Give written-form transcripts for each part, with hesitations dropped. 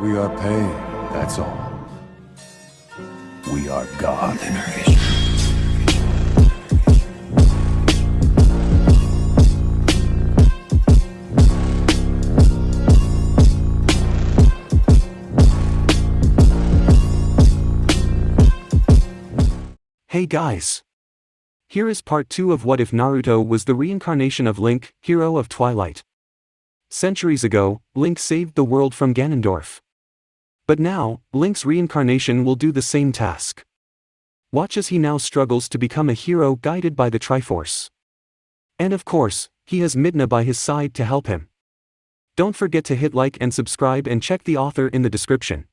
We are paid, that's all. We are God. Hey guys! Here is part 2 of What If Naruto was the reincarnation of Link, hero of Twilight. Centuries ago, Link saved the world from Ganondorf. But now, Link's reincarnation will do the same task. Watch as he now struggles to become a hero guided by the Triforce. And of course, he has Midna by his side to help him. Don't forget to hit like and subscribe and check the author in the description.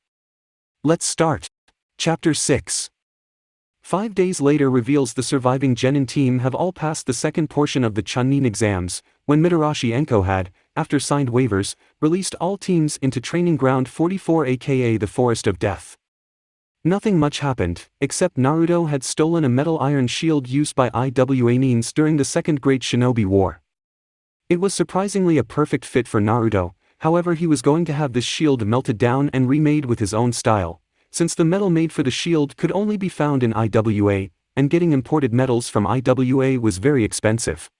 Let's start. Chapter 6. 5 days later reveals the surviving Genin team have all passed the second portion of the Chunin exams, when Mitarashi Enko had, after signed waivers, released all teams into Training Ground 44 aka the Forest of Death. Nothing much happened, except Naruto had stolen a metal iron shield used by Iwanins during the Second Great Shinobi War. It was surprisingly a perfect fit for Naruto, however he was going to have this shield melted down and remade with his own style, since the metal made for the shield could only be found in Iwa, and getting imported metals from Iwa was very expensive.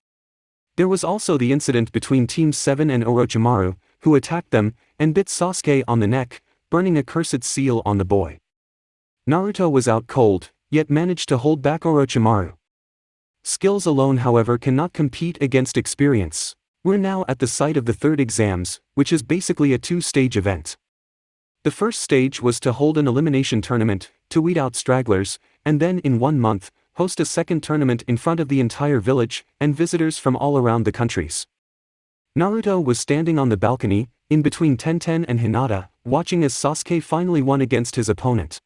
There was also the incident between Team 7 and Orochimaru, who attacked them, and bit Sasuke on the neck, burning a cursed seal on the boy. Naruto was out cold, yet managed to hold back Orochimaru. Skills alone however cannot compete against experience. We're now at the site of the third exams, which is basically a 2-stage event. The first stage was to hold an elimination tournament, to weed out stragglers, and then in 1 month, host a second tournament in front of the entire village, and visitors from all around the countries. Naruto was standing on the balcony, in between Tenten and Hinata, watching as Sasuke finally won against his opponent.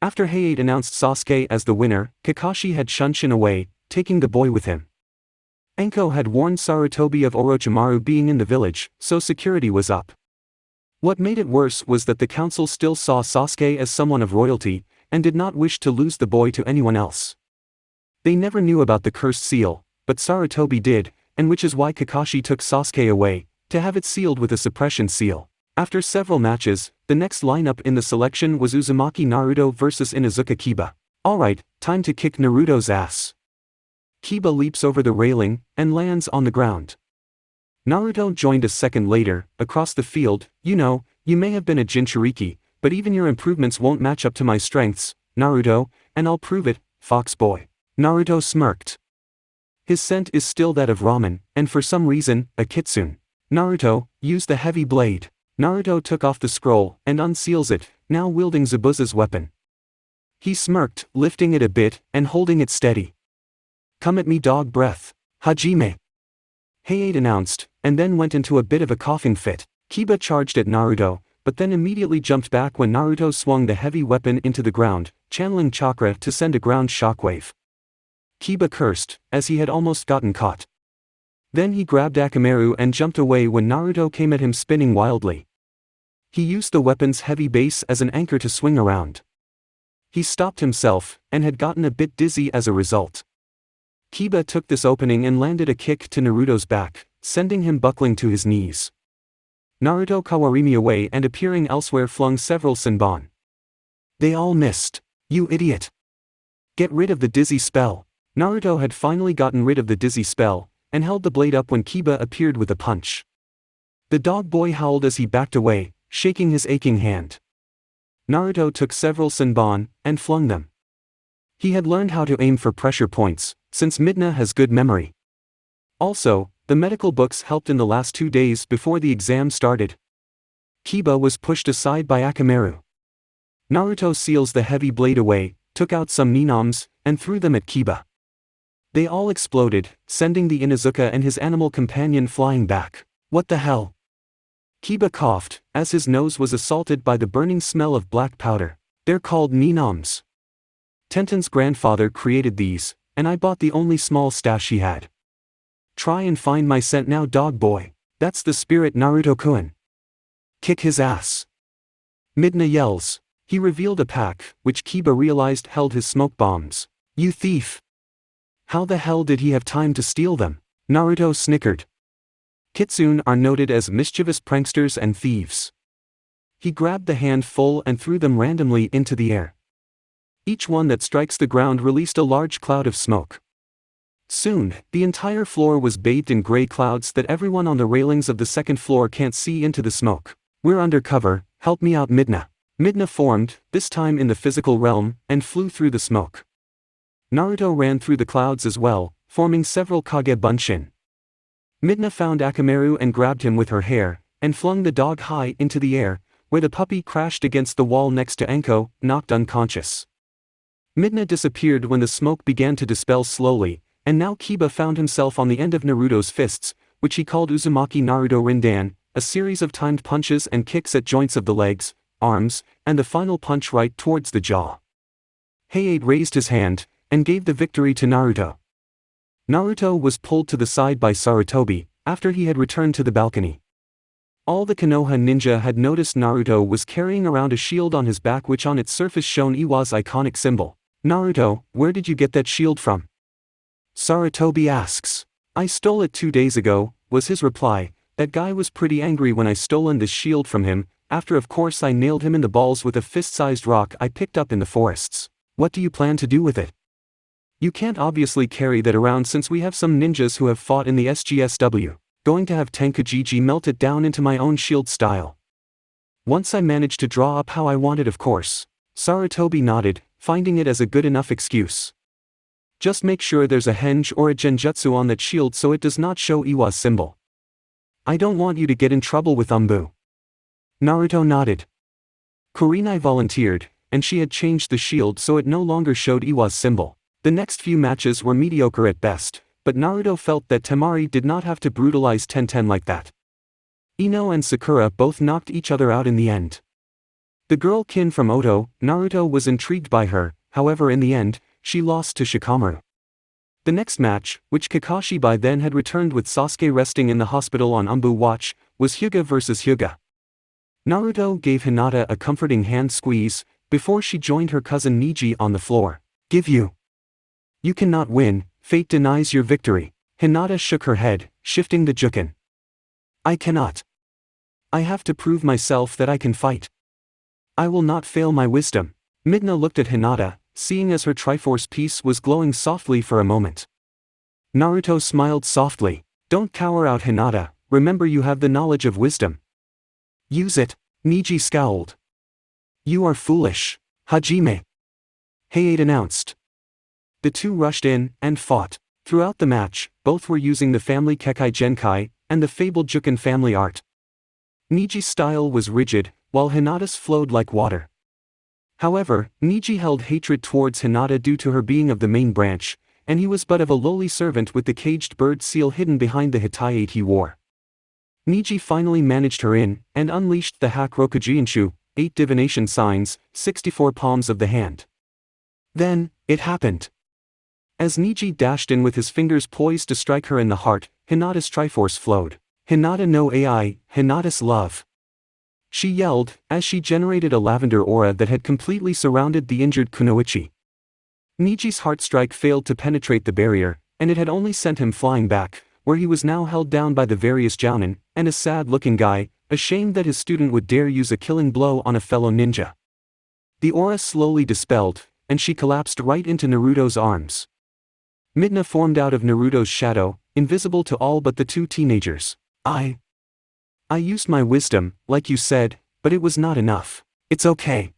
After Hayate announced Sasuke as the winner, Kakashi had Shunshin away, taking the boy with him. Enko had warned Sarutobi of Orochimaru being in the village, so security was up. What made it worse was that the council still saw Sasuke as someone of royalty, and did not wish to lose the boy to anyone else. They never knew about the cursed seal, but Sarutobi did, and which is why Kakashi took Sasuke away, to have it sealed with a suppression seal. After several matches, the next lineup in the selection was Uzumaki Naruto vs Inuzuka Kiba. Alright, time to kick Naruto's ass. Kiba leaps over the railing, and lands on the ground. Naruto joined a second later, across the field. You know, you may have been a Jinchuriki, but even your improvements won't match up to my strengths, Naruto, and I'll prove it, Fox Boy. Naruto smirked. His scent is still that of ramen, and for some reason, a kitsune. Naruto, use the heavy blade. Naruto took off the scroll, and unseals it, now wielding Zabuza's weapon. He smirked, lifting it a bit, and holding it steady. Come at me dog breath. Hajime. Hayate announced, and then went into a bit of a coughing fit. Kiba charged at Naruto, but then immediately jumped back when Naruto swung the heavy weapon into the ground, channeling chakra to send a ground shockwave. Kiba cursed, as he had almost gotten caught. Then he grabbed Akamaru and jumped away when Naruto came at him spinning wildly. He used the weapon's heavy base as an anchor to swing around. He stopped himself, and had gotten a bit dizzy as a result. Kiba took this opening and landed a kick to Naruto's back, sending him buckling to his knees. Naruto kawarimi away and appearing elsewhere flung several senbon. They all missed. You idiot! Get rid of the dizzy spell. Naruto had finally gotten rid of the dizzy spell, and held the blade up when Kiba appeared with a punch. The dog boy howled as he backed away, shaking his aching hand. Naruto took several senbon, and flung them. He had learned how to aim for pressure points, since Midna has good memory. Also, the medical books helped in the last 2 days before the exam started. Kiba was pushed aside by Akamaru. Naruto seals the heavy blade away, took out some ninoms, and threw them at Kiba. They all exploded, sending the Inuzuka and his animal companion flying back. What the hell? Kiba coughed, as his nose was assaulted by the burning smell of black powder. They're called ninoms. Tenten's grandfather created these, and I bought the only small stash he had. Try and find my scent now dog boy. That's the spirit Naruto-kun. Kick his ass. Midna yells. He revealed a pack, which Kiba realized held his smoke bombs. You thief! How the hell did he have time to steal them? Naruto snickered. Kitsune are noted as mischievous pranksters and thieves. He grabbed the handful and threw them randomly into the air. Each one that strikes the ground released a large cloud of smoke. Soon, the entire floor was bathed in gray clouds that everyone on the railings of the second floor can't see into the smoke. "We're under cover, help me out, Midna." Midna formed, this time in the physical realm, and flew through the smoke. Naruto ran through the clouds as well, forming several Kage Bunshin. Midna found Akamaru and grabbed him with her hair, and flung the dog high into the air, where the puppy crashed against the wall next to Enko, knocked unconscious. Midna disappeared when the smoke began to dispel slowly, and now Kiba found himself on the end of Naruto's fists, which he called Uzumaki Naruto Rindan, a series of timed punches and kicks at joints of the legs, arms, and the final punch right towards the jaw. Hayate raised his hand, and gave the victory to Naruto. Naruto was pulled to the side by Sarutobi, after he had returned to the balcony. All the Konoha ninja had noticed Naruto was carrying around a shield on his back which on its surface shone Iwa's iconic symbol. "Naruto, where did you get that shield from?" Sarutobi asks. "I stole it 2 days ago," was his reply. "That guy was pretty angry when I stolen this shield from him, after of course I nailed him in the balls with a fist-sized rock I picked up in the forests." "What do you plan to do with it?" "You can't obviously carry that around since we have some ninjas who have fought in the SGSW. Going to have Tenkujiji melt it down into my own shield style. Once I managed to draw up how I wanted, of course." Sarutobi nodded, finding it as a good enough excuse. "Just make sure there's a henge or a genjutsu on that shield so it does not show Iwa's symbol. I don't want you to get in trouble with Umbu." Naruto nodded. Kurenai volunteered, and she had changed the shield so it no longer showed Iwa's symbol. The next few matches were mediocre at best, but Naruto felt that Temari did not have to brutalize Tenten like that. Ino and Sakura both knocked each other out in the end. The girl kin from Oto, Naruto was intrigued by her, however in the end, she lost to Shikamaru. The next match, which Kakashi by then had returned with Sasuke resting in the hospital on Umbu watch, was Hyuga vs Hyuga. Naruto gave Hinata a comforting hand squeeze, before she joined her cousin Neji on the floor. "Give you. You cannot win, fate denies your victory." Hinata shook her head, shifting the Juken. "I cannot. I have to prove myself that I can fight. I will not fail my wisdom." Midna looked at Hinata, seeing as her Triforce piece was glowing softly for a moment. Naruto smiled softly. "Don't cower out, Hinata, remember you have the knowledge of wisdom. Use it." Neji scowled. "You are foolish, Hajime," Hayate announced. The two rushed in, and fought. Throughout the match, both were using the family Kekai Genkai, and the fabled Juken family art. Neji's style was rigid, while Hinata's flowed like water. However, Neji held hatred towards Hinata due to her being of the main branch, and he was but of a lowly servant with the caged bird seal hidden behind the hitayate he wore. Neji finally managed her in, and unleashed the Hakurokujinshu, 8 divination signs, 64 palms of the hand. Then, it happened. As Neji dashed in with his fingers poised to strike her in the heart, Hinata's Triforce flowed. "Hinata no AI, Hinata's love." She yelled, as she generated a lavender aura that had completely surrounded the injured Kunoichi. Neji's heart strike failed to penetrate the barrier, and it had only sent him flying back, where he was now held down by the various jounin, and a sad-looking guy, ashamed that his student would dare use a killing blow on a fellow ninja. The aura slowly dispelled, and she collapsed right into Naruto's arms. Midna formed out of Naruto's shadow, invisible to all but the two teenagers. I used my wisdom, like you said, but it was not enough. It's okay.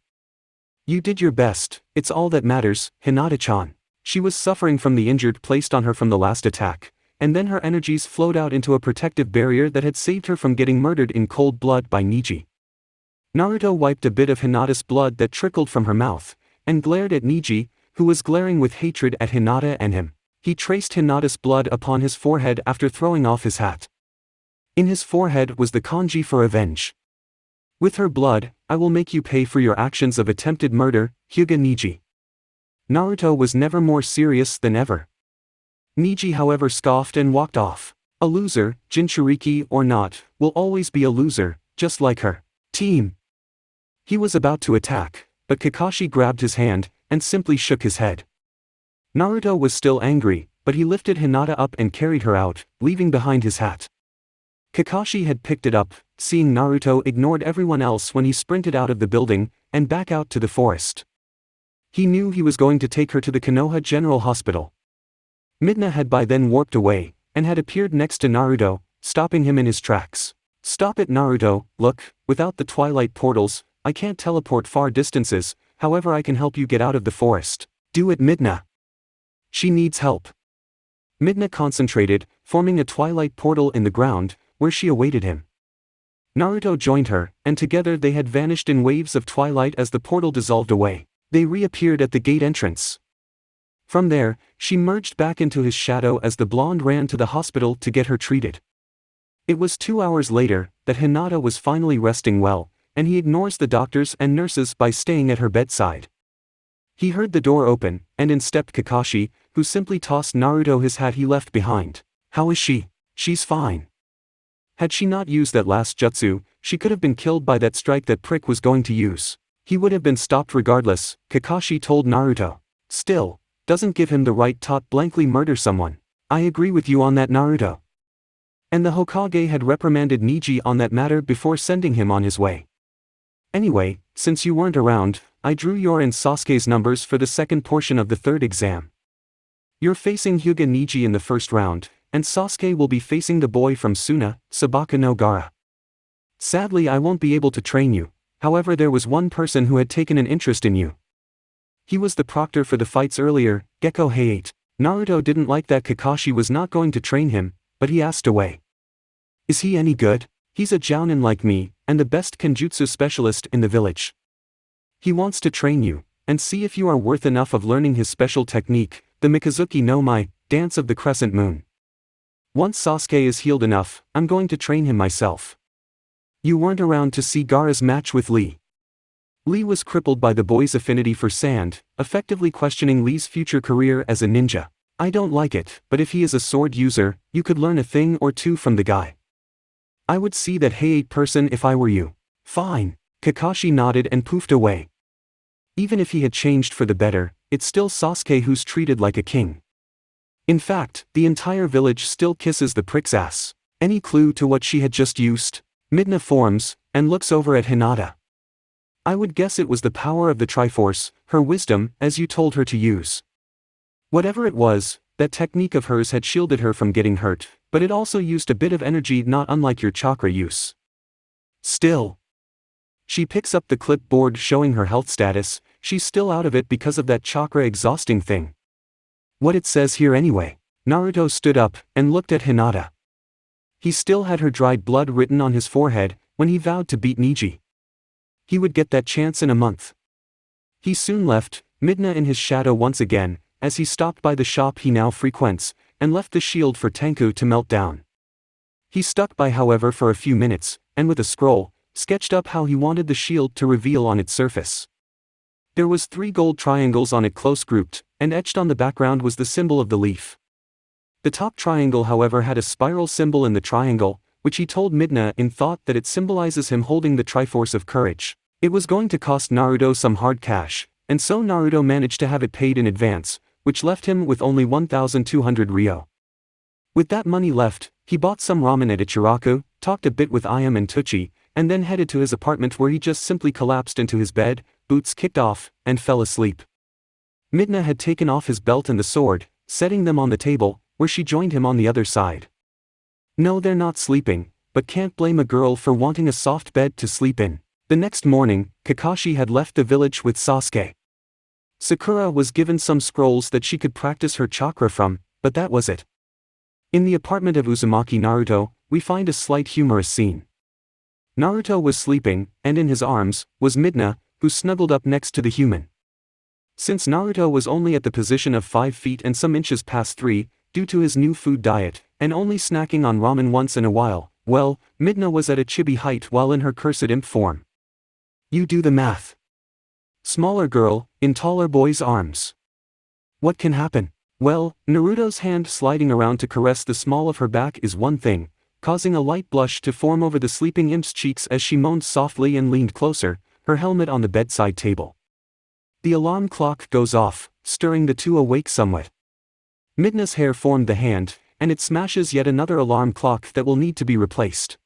You did your best, it's all that matters, Hinata-chan." She was suffering from the injured placed on her from the last attack, and then her energies flowed out into a protective barrier that had saved her from getting murdered in cold blood by Neji. Naruto wiped a bit of Hinata's blood that trickled from her mouth, and glared at Neji, who was glaring with hatred at Hinata and him. He traced Hinata's blood upon his forehead after throwing off his hat. In his forehead was the kanji for avenge. "With her blood, I will make you pay for your actions of attempted murder, Hyuga Neji." Naruto was never more serious than ever. Neji however scoffed and walked off. A loser, Jinchuriki or not, will always be a loser, just like her team. He was about to attack, but Kakashi grabbed his hand, and simply shook his head. Naruto was still angry, but he lifted Hinata up and carried her out, leaving behind his hat. Kakashi had picked it up, seeing Naruto ignored everyone else when he sprinted out of the building and back out to the forest. He knew he was going to take her to the Konoha General Hospital. Midna had by then warped away and had appeared next to Naruto, stopping him in his tracks. "Stop it, Naruto, look, without the Twilight portals, I can't teleport far distances, however I can help you get out of the forest. Do it, Midna. She needs help." Midna concentrated, forming a Twilight portal in the ground, where she awaited him. Naruto joined her, and together they had vanished in waves of Twilight as the portal dissolved away. They reappeared at the gate entrance. From there, she merged back into his shadow as the blonde ran to the hospital to get her treated. It was 2 hours later that Hinata was finally resting well, and he ignores the doctors and nurses by staying at her bedside. He heard the door open, and in stepped Kakashi, who simply tossed Naruto his hat he left behind. "How is she?" "She's fine." Had she not used that last jutsu, she could have been killed by that strike that prick was going to use. He would have been stopped regardless, Kakashi told Naruto. "Still, doesn't give him the right to blankly murder someone. I agree with you on that, Naruto." And the Hokage had reprimanded Neji on that matter before sending him on his way. "Anyway, since you weren't around, I drew your and Sasuke's numbers for the second portion of the third exam. You're facing Hyuga Neji in the first round, and Sasuke will be facing the boy from Suna, Sabaka no Gara. Sadly, I won't be able to train you, however there was one person who had taken an interest in you. He was the proctor for the fights earlier, Gekko Hayate." Naruto didn't like that Kakashi was not going to train him, but he asked away. "Is he any good?" "He's a jounin like me, and the best kenjutsu specialist in the village. He wants to train you, and see if you are worth enough of learning his special technique, the Mikazuki no Mai, Dance of the Crescent Moon. Once Sasuke is healed enough, I'm going to train him myself." "You weren't around to see Gaara's match with Lee." Lee was crippled by the boy's affinity for sand, effectively questioning Lee's future career as a ninja. "I don't like it, but if he is a sword user, you could learn a thing or two from the guy. I would see that Hayate person if I were you." "Fine." Kakashi nodded and poofed away. Even if he had changed for the better, it's still Sasuke who's treated like a king. In fact, the entire village still kisses the prick's ass. Any clue to what she had just used? Midna forms, and looks over at Hinata. "I would guess it was the power of the Triforce, her wisdom, as you told her to use. Whatever it was, that technique of hers had shielded her from getting hurt, but it also used a bit of energy not unlike your chakra use. Still." She picks up the clipboard showing her health status. She's still out of it because of that chakra exhausting thing. "What it says here anyway?" Naruto stood up and looked at Hinata. He still had her dried blood written on his forehead when he vowed to beat Neji. He would get that chance in a month. He soon left, Midna in his shadow once again, as he stopped by the shop he now frequents, and left the shield for Tenku to melt down. He stuck by however for a few minutes, and with a scroll, sketched up how he wanted the shield to reveal on its surface. There was 3 gold triangles on it close grouped, and etched on the background was the symbol of the leaf. The top triangle however had a spiral symbol in the triangle, which he told Midna in thought that it symbolizes him holding the Triforce of Courage. It was going to cost Naruto some hard cash, and so Naruto managed to have it paid in advance, which left him with only 1,200 ryo. With that money left, he bought some ramen at Ichiraku, talked a bit with Ayam and Tucci, and then headed to his apartment where he just simply collapsed into his bed, boots kicked off, and fell asleep. Midna had taken off his belt and the sword, setting them on the table, where she joined him on the other side. No, they're not sleeping, but can't blame a girl for wanting a soft bed to sleep in. The next morning, Kakashi had left the village with Sasuke. Sakura was given some scrolls that she could practice her chakra from, but that was it. In the apartment of Uzumaki Naruto, we find a slight humorous scene. Naruto was sleeping, and in his arms was Midna, who snuggled up next to the human. Since Naruto was only at the position of 5 feet and some inches past 3, due to his new food diet, and only snacking on ramen once in a while, well, Midna was at a chibi height while in her cursed imp form. You do the math. Smaller girl, in taller boy's arms. What can happen? Well, Naruto's hand sliding around to caress the small of her back is one thing, causing a light blush to form over the sleeping imp's cheeks as she moaned softly and leaned closer, her helmet on the bedside table. The alarm clock goes off, stirring the two awake somewhat. Midna's hair formed the hand, and it smashes yet another alarm clock that will need to be replaced.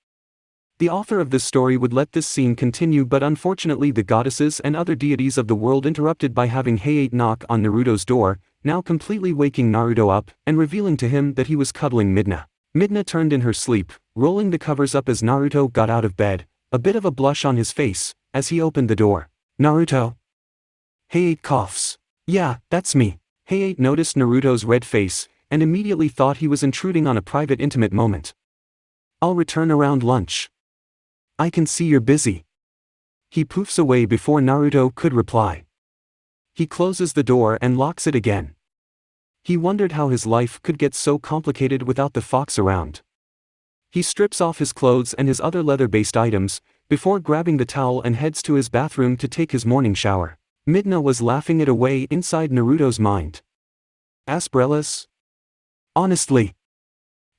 The author of this story would let this scene continue, but unfortunately the goddesses and other deities of the world interrupted by having Hayate knock on Naruto's door, now completely waking Naruto up and revealing to him that he was cuddling Midna. Midna turned in her sleep, rolling the covers up as Naruto got out of bed, a bit of a blush on his face, as he opened the door. Naruto? Hayate coughs. Yeah, that's me. Hayate noticed Naruto's red face, and immediately thought he was intruding on a private intimate moment. I'll return around lunch. I can see you're busy. He poofs away before Naruto could reply. He closes the door and locks it again. He wondered how his life could get so complicated without the fox around. He strips off his clothes and his other leather-based items, before grabbing the towel and heads to his bathroom to take his morning shower. Midna was laughing it away inside Naruto's mind. Umbrellas? Honestly.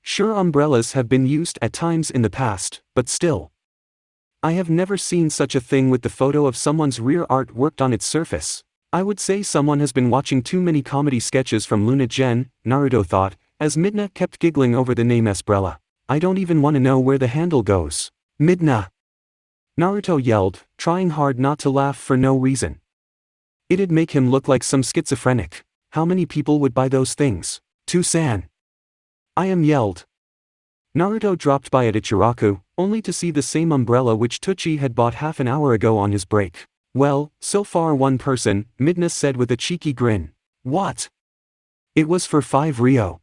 Sure, umbrellas have been used at times in the past, but still. I have never seen such a thing with the photo of someone's rear art worked on its surface. I would say someone has been watching too many comedy sketches from Luna Gen, Naruto thought, as Midna kept giggling over the name umbrella. I don't even want to know where the handle goes. Midna! Naruto yelled, trying hard not to laugh for no reason. It'd make him look like some schizophrenic. How many people would buy those things? To-san! I am yelled. Naruto dropped by at Ichiraku, only to see the same umbrella which Tucci had bought half an hour ago on his break. Well, so far one person, Midna said with a cheeky grin. What? It was for 5 Ryo.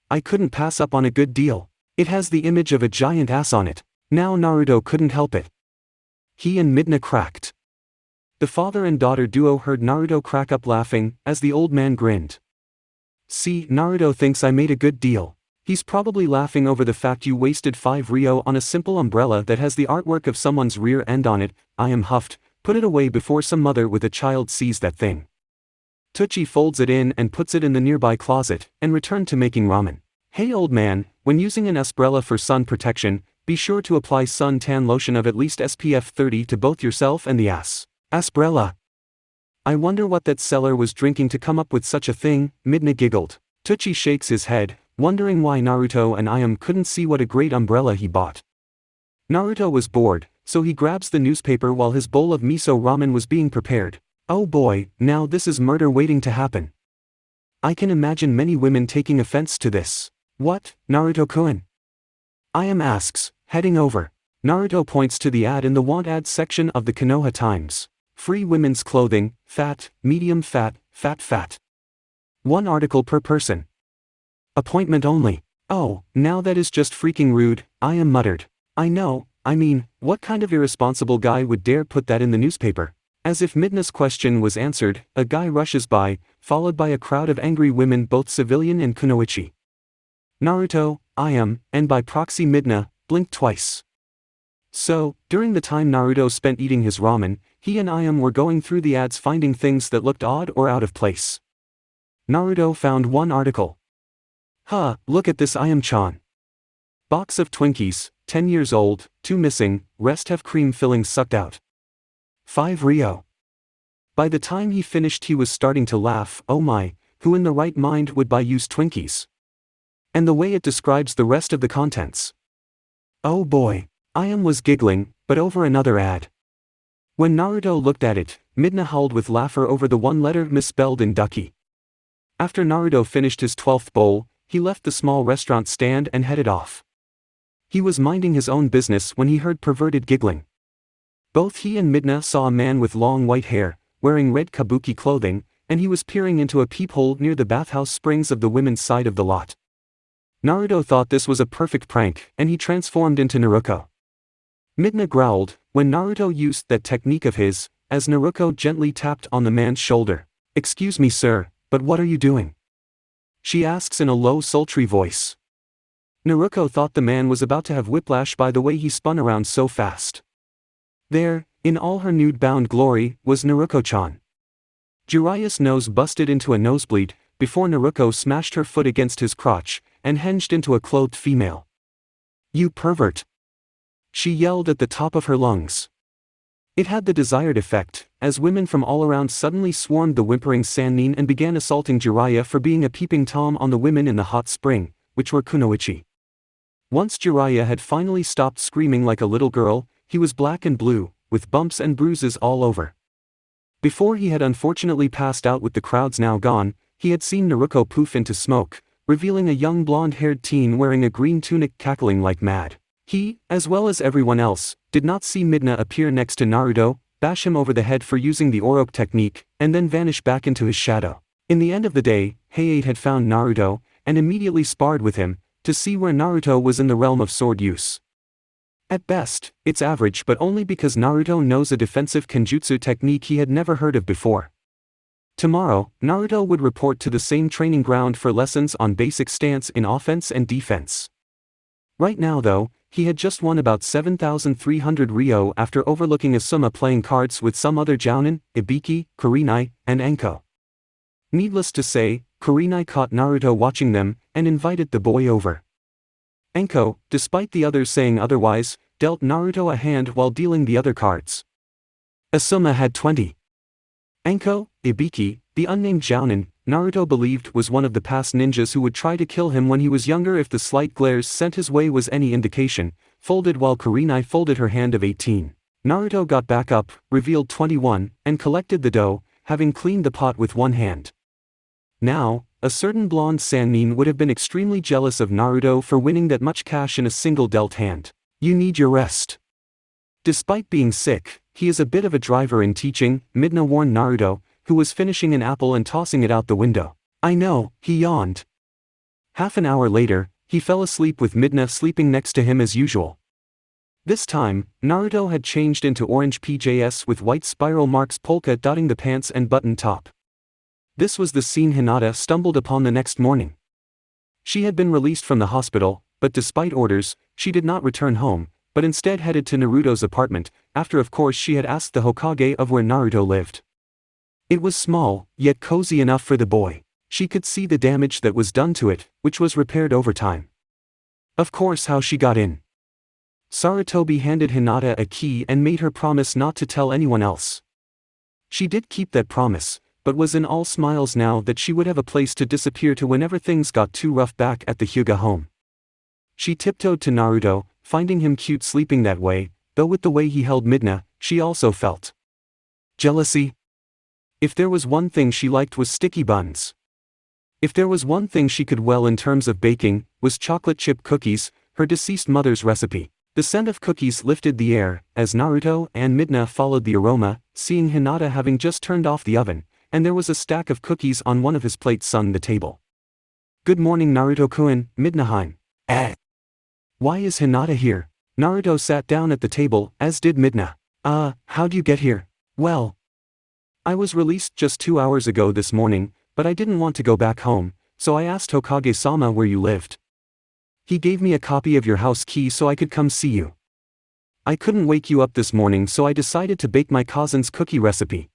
I couldn't pass up on a good deal. It has the image of a giant ass on it. Now Naruto couldn't help it. He and Midna cracked. The father and daughter duo heard Naruto crack up laughing, as the old man grinned. See, Naruto thinks I made a good deal. He's probably laughing over the fact you wasted 5 Ryo on a simple umbrella that has the artwork of someone's rear end on it. I am huffed. Put it away before some mother with a child sees that thing. Tucci folds it in and puts it in the nearby closet, and returned to making ramen. Hey old man, when using an umbrella for sun protection, be sure to apply sun tan lotion of at least SPF 30 to both yourself and the ass. Umbrella. I wonder what that seller was drinking to come up with such a thing, Midna giggled. Tucci shakes his head, wondering why Naruto and Ayam couldn't see what a great umbrella he bought. Naruto was bored, so he grabs the newspaper while his bowl of miso ramen was being prepared. Oh boy, now this is murder waiting to happen. I can imagine many women taking offense to this. What, Naruto-kun? Ayam asks, heading over. Naruto points to the ad in the want ads section of the Konoha Times. Free women's clothing, fat, medium fat, fat. 1 article per person. Appointment only. Oh, now that is just freaking rude, Ayam muttered. I know, I mean, what kind of irresponsible guy would dare put that in the newspaper? As if Midna's question was answered, a guy rushes by, followed by a crowd of angry women, both civilian and kunoichi. Naruto, Ayam, and by proxy Midna, blinked twice. So, during the time Naruto spent eating his ramen, he and Ayam were going through the ads finding things that looked odd or out of place. Naruto found 1 article. Huh, look at this Ayam-chan. Box of Twinkies, 10 years old, 2 missing, rest have cream fillings sucked out. 5 Ryo. By the time he finished he was starting to laugh. Oh my, who in the right mind would buy used Twinkies? And the way it describes the rest of the contents. Oh boy. Ayam was giggling, but over another ad. When Naruto looked at it, Midna howled with laughter over the 1 letter misspelled in ducky. After Naruto finished his 12th bowl, he left the small restaurant stand and headed off. He was minding his own business when he heard perverted giggling. Both he and Midna saw a man with long white hair, wearing red kabuki clothing, and he was peering into a peephole near the bathhouse springs of the women's side of the lot. Naruto thought this was a perfect prank, and he transformed into Naruto. Midna growled, when Naruto used that technique of his, as Naruto gently tapped on the man's shoulder. Excuse me sir, but what are you doing? She asks in a low sultry voice. Naruto thought the man was about to have whiplash by the way he spun around so fast. There, in all her nude-bound glory, was Naruto-chan. Jiraiya's nose busted into a nosebleed, before Naruto smashed her foot against his crotch, and hinged into a clothed female. You pervert! She yelled at the top of her lungs. It had the desired effect, as women from all around suddenly swarmed the whimpering Sannin and began assaulting Jiraiya for being a peeping Tom on the women in the hot spring, which were kunoichi. Once Jiraiya had finally stopped screaming like a little girl, he was black and blue, with bumps and bruises all over. Before he had unfortunately passed out with the crowds now gone, he had seen Naruto poof into smoke, revealing a young blonde-haired teen wearing a green tunic cackling like mad. He, as well as everyone else, did not see Midna appear next to Naruto, bash him over the head for using the Oroke technique, and then vanish back into his shadow. In the end of the day, Hayate had found Naruto, and immediately sparred with him, to see where Naruto was in the realm of sword use. At best, it's average, but only because Naruto knows a defensive kenjutsu technique he had never heard of before. Tomorrow, Naruto would report to the same training ground for lessons on basic stance in offense and defense. Right now though, he had just won about 7,300 Ryo after overlooking Asuma playing cards with some other Jounin, Ibiki, Kurenai, and Anko. Needless to say, Kurenai caught Naruto watching them, and invited the boy over. Anko, despite the others saying otherwise, dealt Naruto a hand while dealing the other cards. Asuma had 20. Anko, Ibiki, the unnamed Jounin, Naruto believed was one of the past ninjas who would try to kill him when he was younger if the slight glares sent his way was any indication, folded while Kurenai folded her hand of 18. Naruto got back up, revealed 21, and collected the dough, having cleaned the pot with one hand. Now, a certain blonde Sannin would have been extremely jealous of Naruto for winning that much cash in a single dealt hand. You need your rest. Despite being sick, he is a bit of a driver in teaching, Midna warned Naruto, who was finishing an apple and tossing it out the window. I know, he yawned. Half an hour later, he fell asleep with Midna sleeping next to him as usual. This time, Naruto had changed into orange PJs with white spiral marks polka dotting the pants and button top. This was the scene Hinata stumbled upon the next morning. She had been released from the hospital, but despite orders, she did not return home, but instead headed to Naruto's apartment, after of course she had asked the Hokage of where Naruto lived. It was small, yet cozy enough for the boy. She could see the damage that was done to it, which was repaired over time. Of course, how she got in. Sarutobi handed Hinata a key and made her promise not to tell anyone else. She did keep that promise, but was in all smiles now that she would have a place to disappear to whenever things got too rough back at the Hyuga home. She tiptoed to Naruto, finding him cute sleeping that way, though with the way he held Midna, she also felt jealousy. If there was one thing she liked was sticky buns. If there was one thing she could well in terms of baking, was chocolate chip cookies, her deceased mother's recipe. The scent of cookies lifted the air, as Naruto and Midna followed the aroma, seeing Hinata having just turned off the oven, and there was a stack of cookies on one of his plates on the table. Good morning Naruto-kun, Midna-han. Why is Hinata here? Naruto sat down at the table, as did Midna. How'd you get here? Well, I was released just 2 hours ago this morning, but I didn't want to go back home, so I asked Hokage-sama where you lived. He gave me a copy of your house key so I could come see you. I couldn't wake you up this morning, so I decided to bake my cousin's cookie recipe.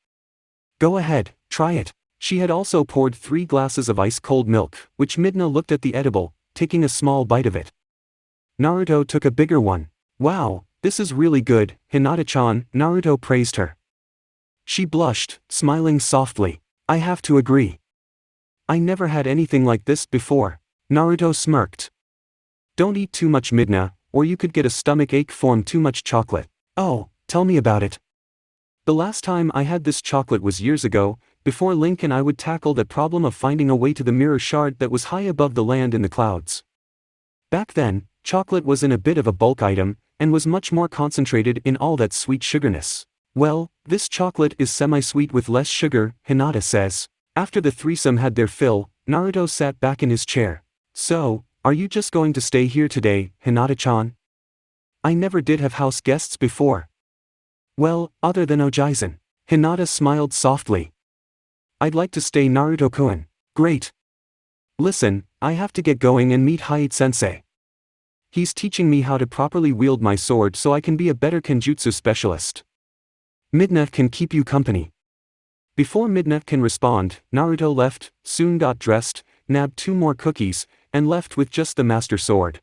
Go ahead, try it. She had also poured 3 glasses of ice-cold milk, which Midna looked at the edible, taking a small bite of it. Naruto took a bigger one. Wow, this is really good, Hinata-chan, Naruto praised her. She blushed, smiling softly. I have to agree. I never had anything like this before. Naruto smirked. Don't eat too much Midna, or you could get a stomach ache from too much chocolate. Oh, tell me about it. The last time I had this chocolate was years ago, before Link and I would tackle that problem of finding a way to the mirror shard that was high above the land in the clouds. Back then, chocolate was in a bit of a bulk item, and was much more concentrated in all that sweet sugarness. Well, this chocolate is semi-sweet with less sugar, Hinata says. After the threesome had their fill, Naruto sat back in his chair. So, are you just going to stay here today, Hinata-chan? I never did have house guests before. Well, other than Ojizen. Hinata smiled softly. I'd like to stay Naruto-kun. Great. Listen, I have to get going and meet Hayate-sensei. He's teaching me how to properly wield my sword so I can be a better kenjutsu specialist. Midna can keep you company. Before Midna can respond, Naruto left, soon got dressed, nabbed 2 more cookies, and left with just the master sword.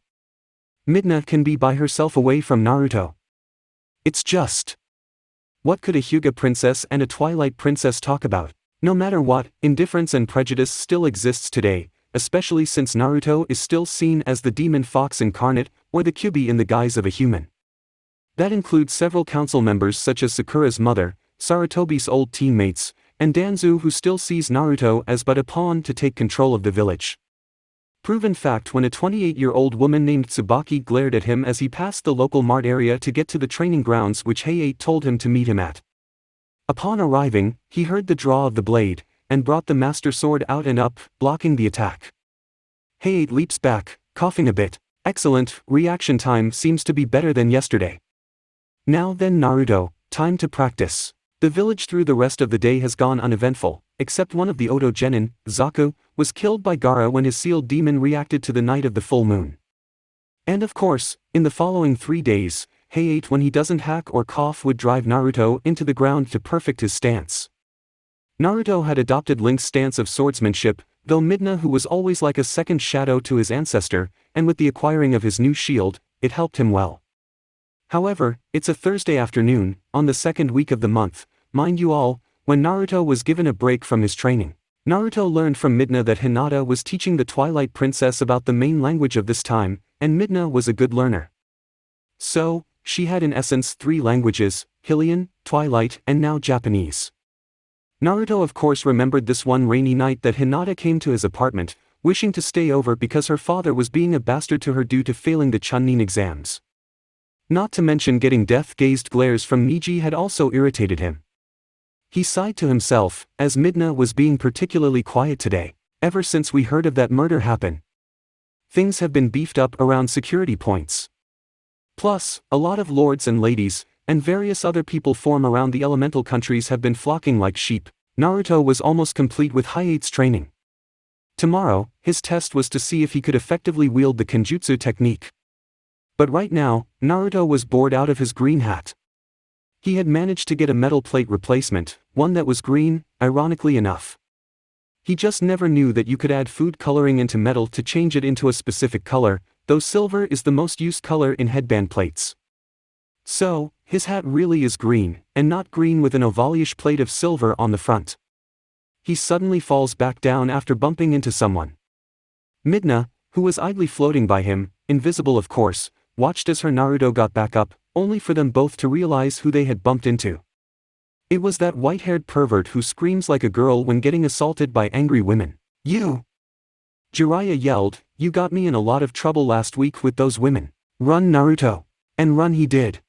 Midna can be by herself away from Naruto. It's just. What could a Hyuga princess and a Twilight princess talk about? No matter what, indifference and prejudice still exists today, especially since Naruto is still seen as the demon fox incarnate, or the Kyuubi in the guise of a human. That includes several council members such as Sakura's mother, Sarutobi's old teammates, and Danzu, who still sees Naruto as but a pawn to take control of the village. Proven fact when a 28-year-old woman named Tsubaki glared at him as he passed the local mart area to get to the training grounds which Hayate told him to meet him at. Upon arriving, he heard the draw of the blade, and brought the master sword out and up, blocking the attack. Hayate leaps back, coughing a bit. Excellent, reaction time seems to be better than yesterday. Now then Naruto, time to practice. The village through the rest of the day has gone uneventful, except one of the Oto Genin, Zaku, was killed by Gaara when his sealed demon reacted to the night of the full moon. And of course, in the following 3 days, Hayate when he doesn't hack or cough would drive Naruto into the ground to perfect his stance. Naruto had adopted Link's stance of swordsmanship, though Midna who was always like a second shadow to his ancestor, and with the acquiring of his new shield, it helped him well. However, it's a Thursday afternoon, on the second week of the month, mind you all, when Naruto was given a break from his training. Naruto learned from Midna that Hinata was teaching the Twilight Princess about the main language of this time, and Midna was a good learner. So, she had in essence 3 languages, Hylian, Twilight, and now Japanese. Naruto of course remembered this one rainy night that Hinata came to his apartment, wishing to stay over because her father was being a bastard to her due to failing the Chunin exams. Not to mention getting death-gazed glares from Neji had also irritated him. He sighed to himself, as Midna was being particularly quiet today, ever since we heard of that murder happen. Things have been beefed up around security points. Plus, a lot of lords and ladies, and various other people from around the elemental countries have been flocking like sheep. Naruto was almost complete with Hayate's training. Tomorrow, his test was to see if he could effectively wield the Kenjutsu technique. But right now, Naruto was bored out of his green hat. He had managed to get a metal plate replacement, one that was green, ironically enough. He just never knew that you could add food coloring into metal to change it into a specific color, though silver is the most used color in headband plates. So, his hat really is green, and not green with an ovalish plate of silver on the front. He suddenly falls back down after bumping into someone. Midna, who was idly floating by him, invisible of course, watched as her Naruto got back up, only for them both to realize who they had bumped into. It was that white-haired pervert who screams like a girl when getting assaulted by angry women. You! Jiraiya yelled, you got me in a lot of trouble last week with those women. Run Naruto! And run he did.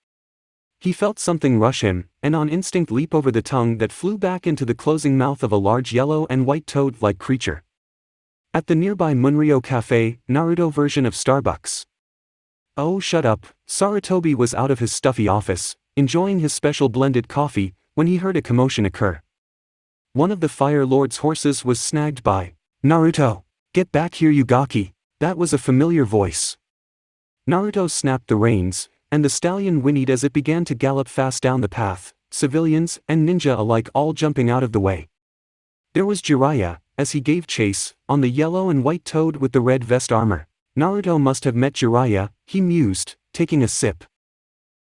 He felt something rush him, and on instinct leap over the tongue that flew back into the closing mouth of a large yellow and white toad-like creature. At the nearby Munryo Cafe, Naruto version of Starbucks. Oh shut up, Sarutobi was out of his stuffy office, enjoying his special blended coffee, when he heard a commotion occur. One of the Fire Lord's horses was snagged by Naruto. Get back here you gaki. That was a familiar voice. Naruto snapped the reins, and the stallion whinnied as it began to gallop fast down the path, civilians and ninja alike all jumping out of the way. There was Jiraiya, as he gave chase, on the yellow and white toad with the red vest armor. Naruto must have met Jiraiya, he mused, taking a sip.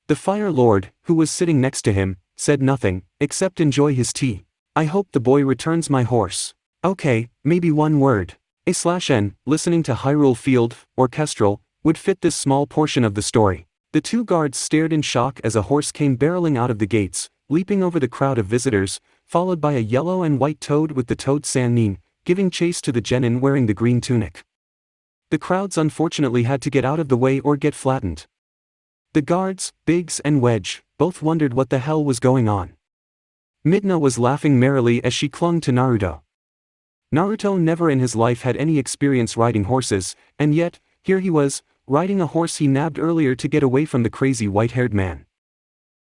The Fire Lord, who was sitting next to him, said nothing, except enjoy his tea. I hope the boy returns my horse. Okay, maybe one word. A/N, listening to Hyrule Field, orchestral, would fit this small portion of the story. The 2 guards stared in shock as a horse came barreling out of the gates, leaping over the crowd of visitors, followed by a yellow and white toad with the toad Sannin, giving chase to the genin wearing the green tunic. The crowds unfortunately had to get out of the way or get flattened. The guards, Biggs and Wedge, both wondered what the hell was going on. Midna was laughing merrily as she clung to Naruto. Naruto never in his life had any experience riding horses, and yet, here he was, riding a horse he nabbed earlier to get away from the crazy white-haired man.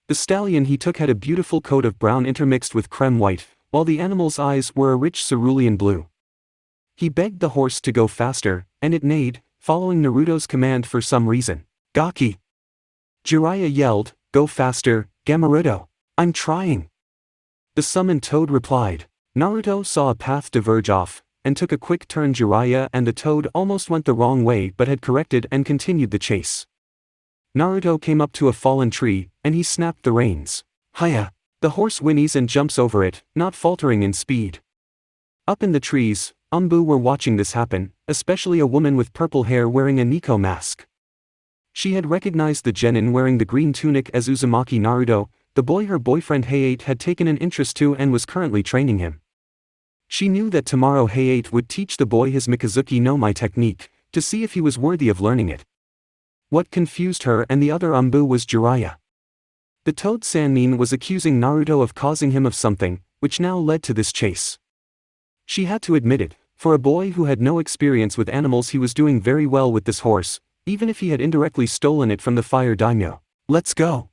The stallion he took had a beautiful coat of brown intermixed with creme white, while the animal's eyes were a rich cerulean blue. He begged the horse to go faster, and it neighed, following Naruto's command for some reason. Gaki! Jiraiya yelled, go faster, Gameruto! I'm trying! The summoned toad replied. Naruto saw a path diverge off, and took a quick turn. Jiraiya and the toad almost went the wrong way but had corrected and continued the chase. Naruto came up to a fallen tree, and he snapped the reins. Hiya! The horse whinnies and jumps over it, not faltering in speed. Up in the trees, were watching this happen, especially a woman with purple hair wearing a Nico mask. She had recognized the genin wearing the green tunic as Uzumaki Naruto, the boy her boyfriend Hayate had taken an interest to and was currently training him. She knew that tomorrow Hayate would teach the boy his Mikazuki no Mai technique, to see if he was worthy of learning it. What confused her and the other was Jiraiya. The Toad Sannin was accusing Naruto of causing him of something, which now led to this chase. She had to admit it, for a boy who had no experience with animals he was doing very well with this horse, even if he had indirectly stolen it from the fire daimyo. "Let's go,"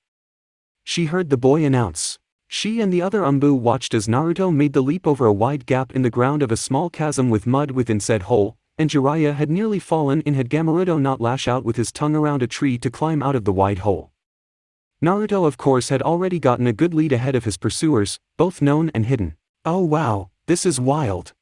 she heard the boy announce. She and the other watched as Naruto made the leap over a wide gap in the ground of a small chasm with mud within said hole, and Jiraiya had nearly fallen in had Gamuruto not lash out with his tongue around a tree to climb out of the wide hole. Naruto of course had already gotten a good lead ahead of his pursuers, both known and hidden. "Oh wow, this is wild!"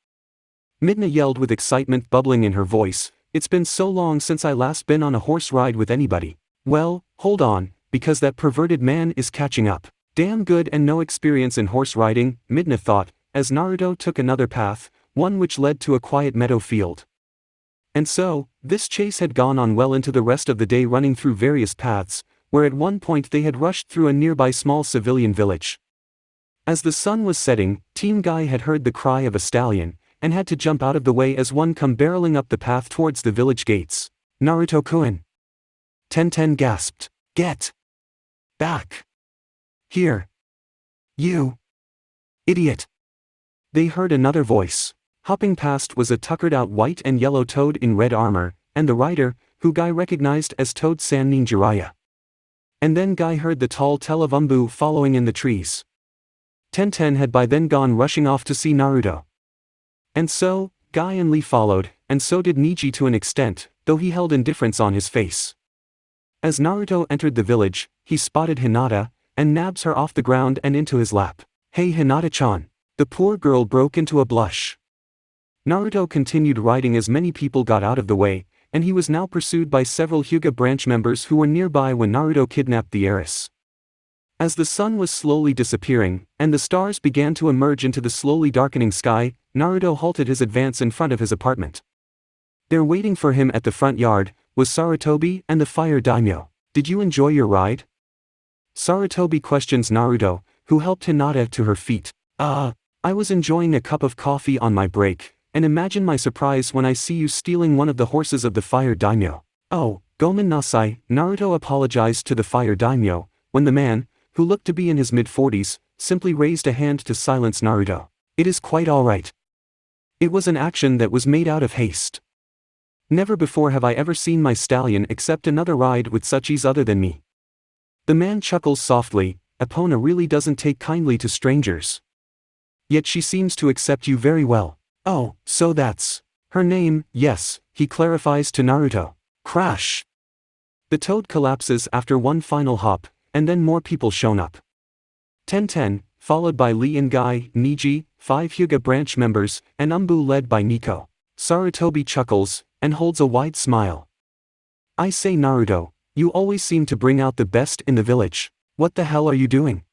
Midna yelled with excitement bubbling in her voice. "It's been so long since I last been on a horse ride with anybody." "Well, hold on, because that perverted man is catching up." Damn good and no experience in horse riding, Midna thought, as Naruto took another path, one which led to a quiet meadow field. And so, this chase had gone on well into the rest of the day, running through various paths, where at one point they had rushed through a nearby small civilian village. As the sun was setting, Team Guy had heard the cry of a stallion, and had to jump out of the way as one come barreling up the path towards the village gates. "Naruto-kun!" Tenten gasped. "Get back here, you idiot!" They heard another voice. Hopping past was a tuckered-out white and yellow toad in red armor, and the rider, who Guy recognized as Toad Sannin Jiraiya. And then Guy heard the tall tail of following in the trees. Tenten had by then gone rushing off to see Naruto. And so, Guy and Lee followed, and so did Neji to an extent, though he held indifference on his face. As Naruto entered the village, he spotted Hinata, and nabs her off the ground and into his lap. "Hey Hinata-chan." The poor girl broke into a blush. Naruto continued riding as many people got out of the way, and he was now pursued by several Hyuga branch members who were nearby when Naruto kidnapped the heiress. As the sun was slowly disappearing, and the stars began to emerge into the slowly darkening sky, Naruto halted his advance in front of his apartment. There waiting for him at the front yard, was Sarutobi and the fire daimyo. "Did you enjoy your ride?" Sarutobi questions Naruto, who helped Hinata to her feet. I was enjoying a cup of coffee on my break, and imagine my surprise when I see you stealing one of the horses of the fire daimyo." "Oh, gomen nasai," Naruto apologized to the fire daimyo, when the man, who looked to be in his mid-40s, simply raised a hand to silence Naruto. "It is quite alright." It was an action that was made out of haste. Never before have I ever seen my stallion accept another ride with such ease other than me. The man chuckles softly. "Epona really doesn't take kindly to strangers. Yet she seems to accept you very well." "Oh, so that's her name." "Yes," he clarifies to Naruto. Crash! The toad collapses after one final hop, and then more people shown up. Tenten, followed by Lee and Guy, Neji, 5 Hyuga branch members, and led by Nico. Sarutobi chuckles, and holds a wide smile. "I say Naruto, you always seem to bring out the best in the village. What the hell are you doing?"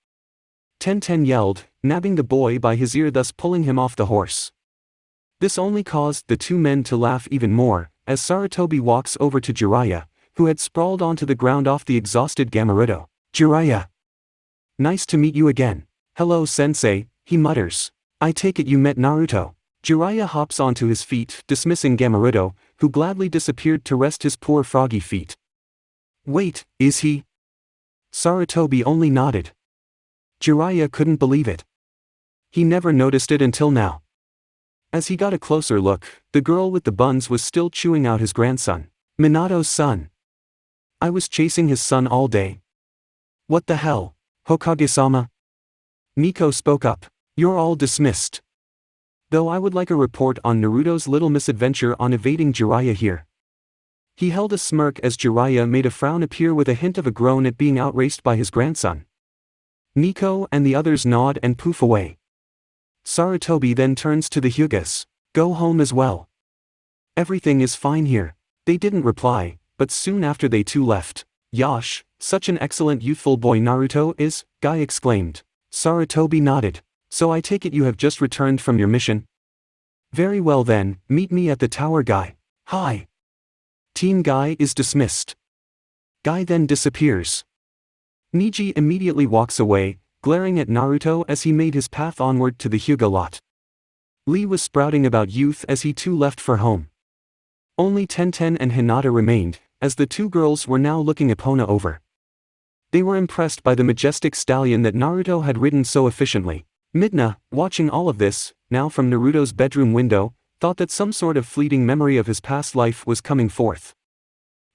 Tenten yelled, nabbing the boy by his ear, thus pulling him off the horse. This only caused the two men to laugh even more, as Sarutobi walks over to Jiraiya, who had sprawled onto the ground off the exhausted Gamuruto. "Jiraiya! Nice to meet you again." "Hello sensei," he mutters. "I take it you met Naruto." Jiraiya hops onto his feet, dismissing Gamuruto, who gladly disappeared to rest his poor froggy feet. "Wait, is he?" Sarutobi only nodded. Jiraiya couldn't believe it. He never noticed it until now. As he got a closer look, the girl with the buns was still chewing out his grandson. Minato's son. "I was chasing his son all day." "What the hell, Hokage-sama?" Nico spoke up. "You're all dismissed. Though I would like a report on Naruto's little misadventure on evading Jiraiya here." He held a smirk as Jiraiya made a frown appear with a hint of a groan at being outraced by his grandson. Nico and the others nod and poof away. Sarutobi then turns to the Hyugas. "Go home as well. Everything is fine here." They didn't reply, but soon after they too left. "Yosh, such an excellent youthful boy Naruto is," Guy exclaimed. Sarutobi nodded. "So I take it you have just returned from your mission?" Very well then, meet me at the tower, Guy. Hi. Team Guy is dismissed. Guy then disappears. Neji immediately walks away, glaring at Naruto as he made his path onward to the Hyuga lot. Lee was sprouting about youth as he too left for home. Only Tenten and Hinata remained, as the two girls were now looking Epona over. They were impressed by the majestic stallion that Naruto had ridden so efficiently. Midna, watching all of this, now from Naruto's bedroom window, thought that some sort of fleeting memory of his past life was coming forth.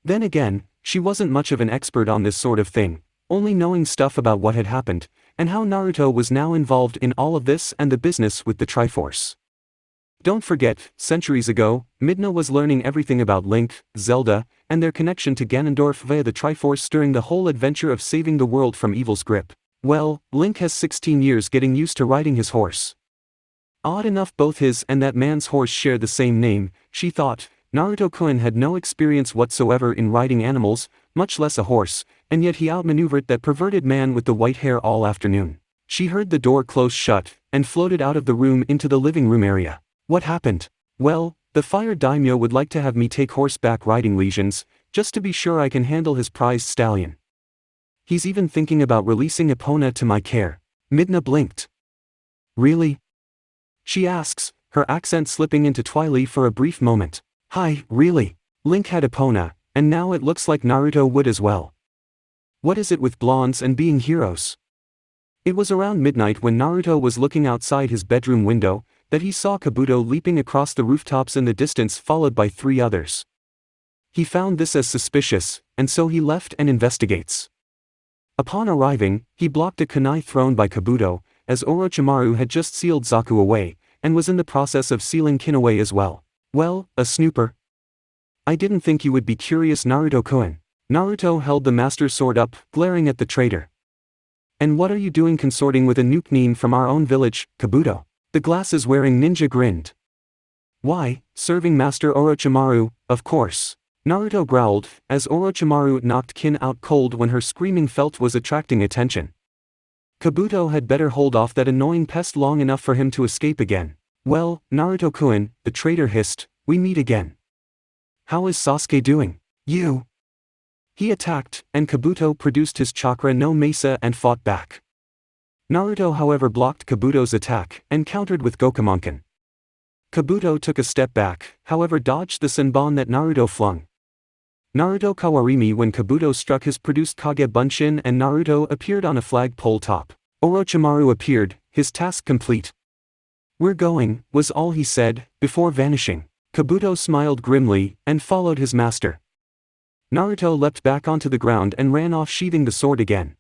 Then again, she wasn't much of an expert on this sort of thing, only knowing stuff about what had happened, and how Naruto was now involved in all of this and the business with the Triforce. Don't forget, centuries ago, Midna was learning everything about Link, Zelda, and their connection to Ganondorf via the Triforce during the whole adventure of saving the world from evil's grip. Well, Link has 16 years getting used to riding his horse. Odd enough, both his and that man's horse share the same name, she thought. Naruto-kun had no experience whatsoever in riding animals, much less a horse, and yet he outmaneuvered that perverted man with the white hair all afternoon. She heard the door close shut, and floated out of the room into the living room area. What happened? Well, the fire daimyo would like to have me take horseback riding lesions, just to be sure I can handle his prized stallion. He's even thinking about releasing Epona to my care. Midna blinked. Really? She asks, her accent slipping into Twilight for a brief moment. Hi, really? Link had Epona, and now it looks like Naruto would as well. What is it with blondes and being heroes? It was around midnight when Naruto was looking outside his bedroom window, that he saw Kabuto leaping across the rooftops in the distance, followed by 3 others. He found this as suspicious, and so he left and investigates. Upon arriving, he blocked a kunai thrown by Kabuto, as Orochimaru had just sealed Zaku away, and was in the process of sealing Kin away as well. Well, a snooper. I didn't think you would be curious, Naruto-kun. Naruto held the master sword up, glaring at the traitor. And what are you doing consorting with a nuke from our own village, Kabuto? The glasses-wearing ninja grinned. Why, serving Master Orochimaru, of course. Naruto growled, as Orochimaru knocked Kin out cold when her screaming felt was attracting attention. Kabuto had better hold off that annoying pest long enough for him to escape again. Well, Naruto-kun, the traitor hissed, we meet again. How is Sasuke doing? You? He attacked, and Kabuto produced his chakra no Mesa and fought back. Naruto however blocked Kabuto's attack, and countered with Gokumonkin. Kabuto took a step back, however dodged the Senbon that Naruto flung. Naruto Kawarimi when Kabuto struck his produced Kage Bunshin and Naruto appeared on a flagpole top. Orochimaru appeared, his task complete. We're going, was all he said, before vanishing. Kabuto smiled grimly, and followed his master. Naruto leapt back onto the ground and ran off sheathing the sword again.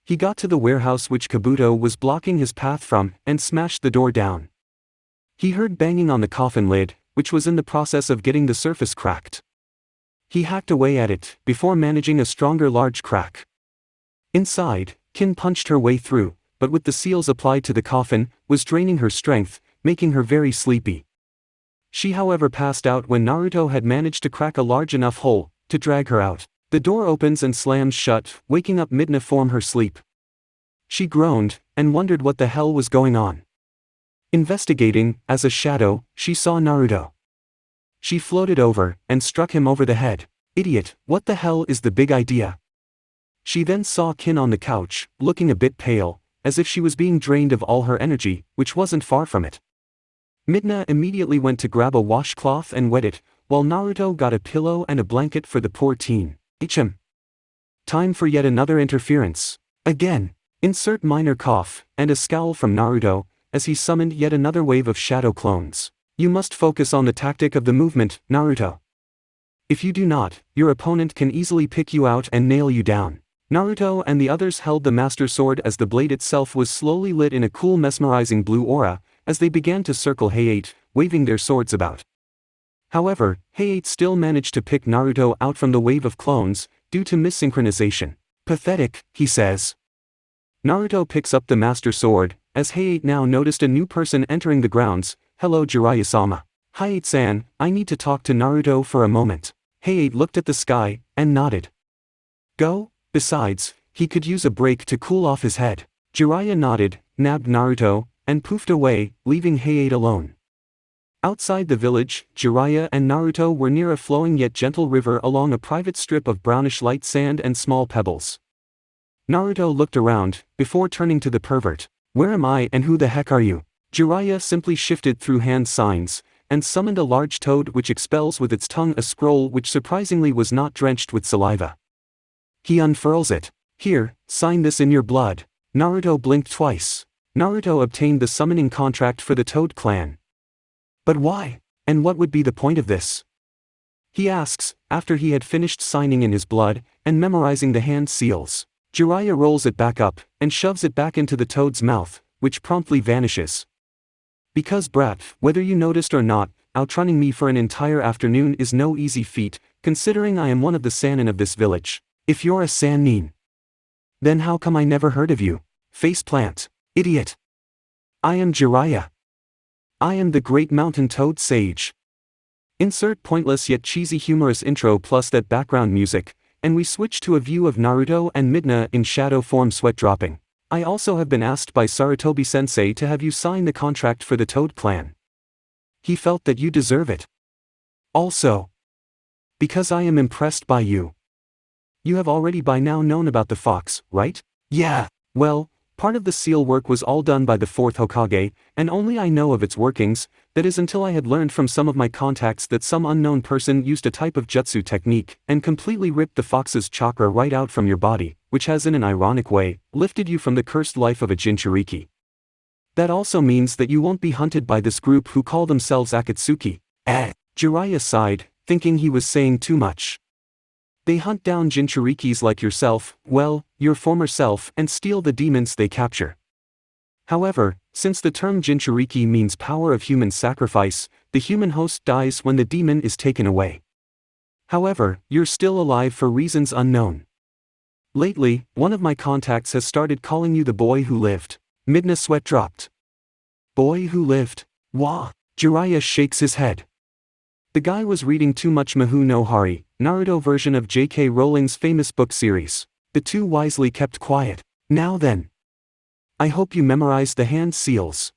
He got to the warehouse which Kabuto was blocking his path from, and smashed the door down. He heard banging on the coffin lid, which was in the process of getting the surface cracked. He hacked away at it, before managing a stronger large crack. Inside, Kin punched her way through, but with the seals applied to the coffin, was draining her strength, making her very sleepy. She however passed out when Naruto had managed to crack a large enough hole, to drag her out. The door opens and slams shut, waking up Midna from her sleep. She groaned, and wondered what the hell was going on. Investigating, as a shadow, she saw Naruto. She floated over, and struck him over the head. Idiot, what the hell is the big idea? She then saw Kin on the couch, looking a bit pale, as if she was being drained of all her energy, which wasn't far from it. Midna immediately went to grab a washcloth and wet it, while Naruto got a pillow and a blanket for the poor teen. Time for yet another interference. Again. Insert minor cough, and a scowl from Naruto, as he summoned yet another wave of shadow clones. You must focus on the tactic of the movement, Naruto. If you do not, your opponent can easily pick you out and nail you down. Naruto and the others held the master sword as the blade itself was slowly lit in a cool mesmerizing blue aura, as they began to circle Hayate, waving their swords about. However, Hayate still managed to pick Naruto out from the wave of clones, due to missynchronization. Pathetic, he says. Naruto picks up the master sword, as Hayate now noticed a new person entering the grounds. Hello Jiraiya-sama. Hayate-san, I need to talk to Naruto for a moment. Hayate looked at the sky, and nodded. Go? Besides, he could use a break to cool off his head. Jiraiya nodded, nabbed Naruto, and poofed away, leaving Hayate alone. Outside the village, Jiraiya and Naruto were near a flowing yet gentle river along a private strip of brownish light sand and small pebbles. Naruto looked around, before turning to the pervert. "Where am I and who the heck are you?" Jiraiya simply shifted through hand signs, and summoned a large toad which expels with its tongue a scroll which surprisingly was not drenched with saliva. He unfurls it. "Here, sign this in your blood." Naruto blinked twice. Naruto obtained the summoning contract for the Toad clan. But why? And what would be the point of this? He asks, after he had finished signing in his blood, and memorizing the hand seals. Jiraiya rolls it back up, and shoves it back into the toad's mouth, which promptly vanishes. Because brat, whether you noticed or not, outrunning me for an entire afternoon is no easy feat, considering I am one of the Sannin of this village. If you're a Sannin, then how come I never heard of you? Faceplant. Idiot. I am Jiraiya. I am the great mountain toad sage. Insert pointless yet cheesy humorous intro plus that background music, and we switch to a view of Naruto and Midna in shadow form sweat dropping. I also have been asked by Sarutobi-sensei to have you sign the contract for the Toad clan. He felt that you deserve it. Also, because I am impressed by you. You have already by now known about the fox, right? Yeah. Well, part of the seal work was all done by the 4th Hokage, and only I know of its workings, that is until I had learned from some of my contacts that some unknown person used a type of jutsu technique, and completely ripped the fox's chakra right out from your body, which has in an ironic way, lifted you from the cursed life of a Jinchuriki. That also means that you won't be hunted by this group who call themselves Akatsuki. Jiraiya sighed, thinking he was saying too much. They hunt down Jinchurikis like yourself, well, your former self, and steal the demons they capture. However, since the term Jinchuriki means power of human sacrifice, the human host dies when the demon is taken away. However, you're still alive for reasons unknown. Lately, one of my contacts has started calling you the boy who lived. Midna sweat dropped. Boy who lived? Wah! Jiraiya shakes his head. The guy was reading too much Mahu no Hari, Naruto version of J.K. Rowling's famous book series. The two wisely kept quiet. Now then. I hope you memorized the hand seals.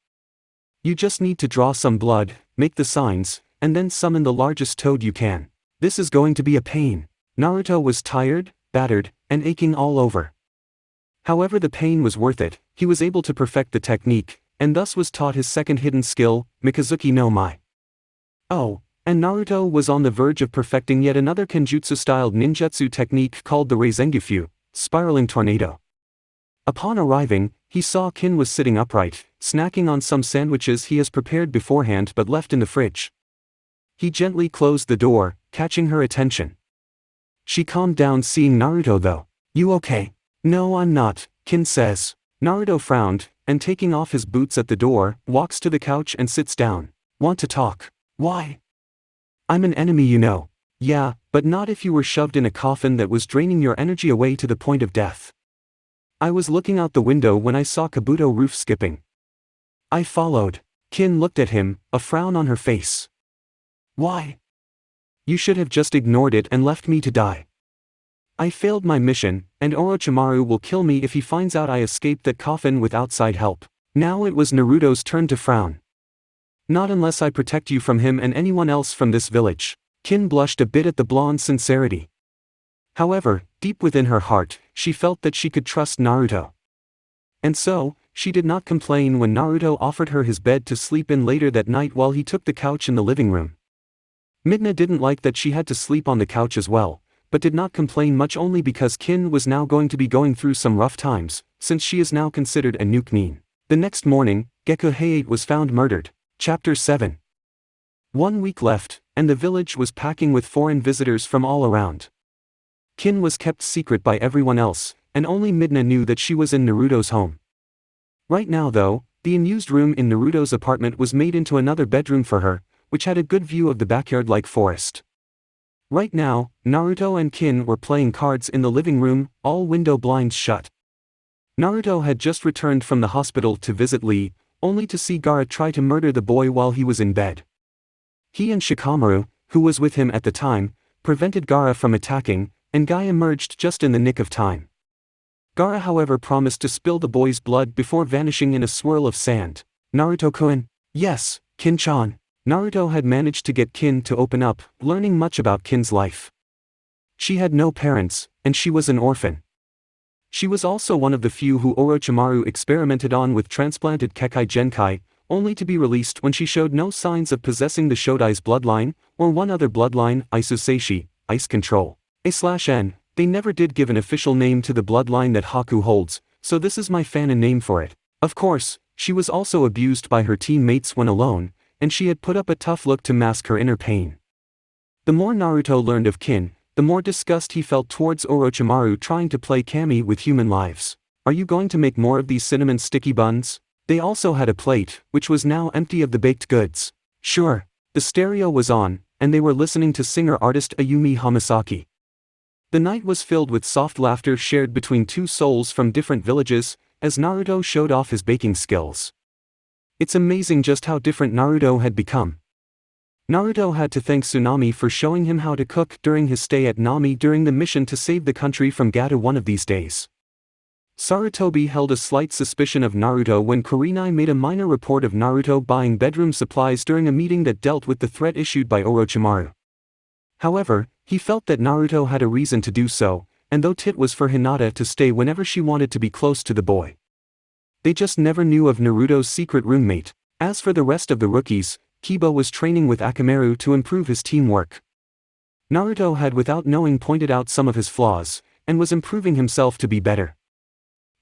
You just need to draw some blood, make the signs, and then summon the largest toad you can. This is going to be a pain. Naruto was tired, battered, and aching all over. However, the pain was worth it. He was able to perfect the technique, and thus was taught his second hidden skill, Mikazuki no Mai. Oh. And Naruto was on the verge of perfecting yet another Kenjutsu-styled ninjutsu technique called the Reizengufyu, spiraling tornado. Upon arriving, he saw Kin was sitting upright, snacking on some sandwiches he has prepared beforehand but left in the fridge. He gently closed the door, catching her attention. She calmed down seeing Naruto though. "You okay?" "No, I'm not," Kin says. Naruto frowned, and taking off his boots at the door, walks to the couch and sits down. "Want to talk?" "Why?" "I'm an enemy, you know." "Yeah, but not if you were shoved in a coffin that was draining your energy away to the point of death. I was looking out the window when I saw Kabuto roof skipping. I followed." Kin looked at him, a frown on her face. "Why?" "You should have just ignored it and left me to die. I failed my mission, and Orochimaru will kill me if he finds out I escaped that coffin with outside help." Now it was Naruto's turn to frown. "Not unless I protect you from him and anyone else from this village." Kin blushed a bit at the blonde's sincerity. However, deep within her heart, she felt that she could trust Naruto. And so, she did not complain when Naruto offered her his bed to sleep in later that night while he took the couch in the living room. Midna didn't like that she had to sleep on the couch as well, but did not complain much only because Kin was now going to be going through some rough times, since she is now considered a nuke-nin. The next morning, Geku Hayate was found murdered. Chapter 7. 1 week left, and the village was packing with foreign visitors from all around. Kin was kept secret by everyone else, and only Midna knew that she was in Naruto's home. Right now though, the unused room in Naruto's apartment was made into another bedroom for her, which had a good view of the backyard-like forest. Right now, Naruto and Kin were playing cards in the living room, all window blinds shut. Naruto had just returned from the hospital to visit Lee, only to see Gaara try to murder the boy while he was in bed. He and Shikamaru, who was with him at the time, prevented Gaara from attacking, and Guy emerged just in the nick of time. Gaara however promised to spill the boy's blood before vanishing in a swirl of sand. "Naruto-kun?" "Yes, Kin-chan." Naruto had managed to get Kin to open up, learning much about Kin's life. She had no parents, and she was an orphan. She was also one of the few who Orochimaru experimented on with transplanted Kekai Genkai, only to be released when she showed no signs of possessing the Shodai's bloodline, or one other bloodline, Isuseishi, Ice Control. A/N, they never did give an official name to the bloodline that Haku holds, so this is my fanon name for it. Of course, she was also abused by her teammates when alone, and she had put up a tough look to mask her inner pain. The more Naruto learned of Kin, the more disgust he felt towards Orochimaru trying to play Kami with human lives. Are you going to make more of these cinnamon sticky buns? They also had a plate, which was now empty of the baked goods. Sure. The stereo was on, and they were listening to singer-artist Ayumi Hamasaki. The night was filled with soft laughter shared between two souls from different villages, as Naruto showed off his baking skills. It's amazing just how different Naruto had become. Naruto had to thank Tsunami for showing him how to cook during his stay at Nami during the mission to save the country from Gato one of these days. Sarutobi held a slight suspicion of Naruto when Kurenai made a minor report of Naruto buying bedroom supplies during a meeting that dealt with the threat issued by Orochimaru. However, he felt that Naruto had a reason to do so, and though Tit was for Hinata to stay whenever she wanted to be close to the boy. They just never knew of Naruto's secret roommate. As for the rest of the rookies, Kiba was training with Akamaru to improve his teamwork. Naruto had without knowing pointed out some of his flaws, and was improving himself to be better.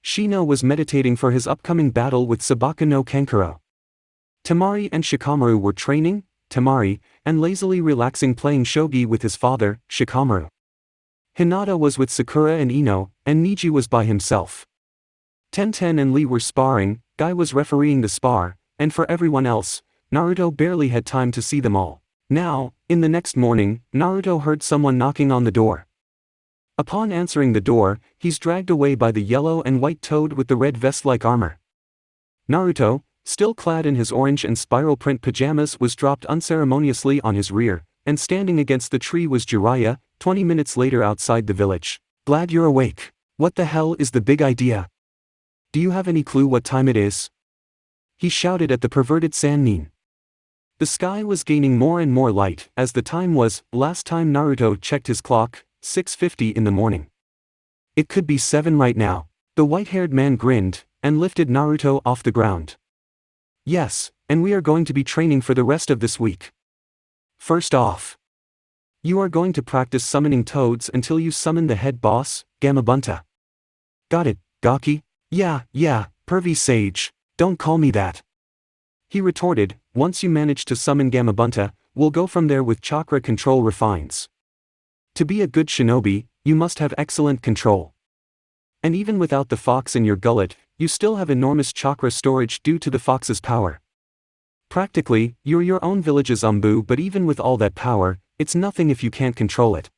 Shino was meditating for his upcoming battle with Sabaka no Kankuro. Temari and Shikamaru were training, Temari, and lazily relaxing playing shogi with his father, Shikamaru. Hinata was with Sakura and Ino, and Neji was by himself. Tenten and Lee were sparring, Guy was refereeing the spar, and for everyone else, Naruto barely had time to see them all. Now, in the next morning, Naruto heard someone knocking on the door. Upon answering the door, he's dragged away by the yellow and white toad with the red vest-like armor. Naruto, still clad in his orange and spiral print pajamas, was dropped unceremoniously on his rear, and standing against the tree was Jiraiya, 20 minutes later outside the village. Glad you're awake. What the hell is the big idea? Do you have any clue what time it is? He shouted at the perverted Sannin. The sky was gaining more and more light, as the time was, last time Naruto checked his clock, 6:50 in the morning. It could be 7 right now. The white-haired man grinned, and lifted Naruto off the ground. Yes, and we are going to be training for the rest of this week. First off, you are going to practice summoning toads until you summon the head boss, Gamabunta. Got it, Gaki? Yeah, pervy sage, don't call me that. He retorted, once you manage to summon Gamabunta, we'll go from there with chakra control refines. To be a good shinobi, you must have excellent control. And even without the fox in your gullet, you still have enormous chakra storage due to the fox's power. Practically, you're your own village's Umbu, but even with all that power, it's nothing if you can't control it.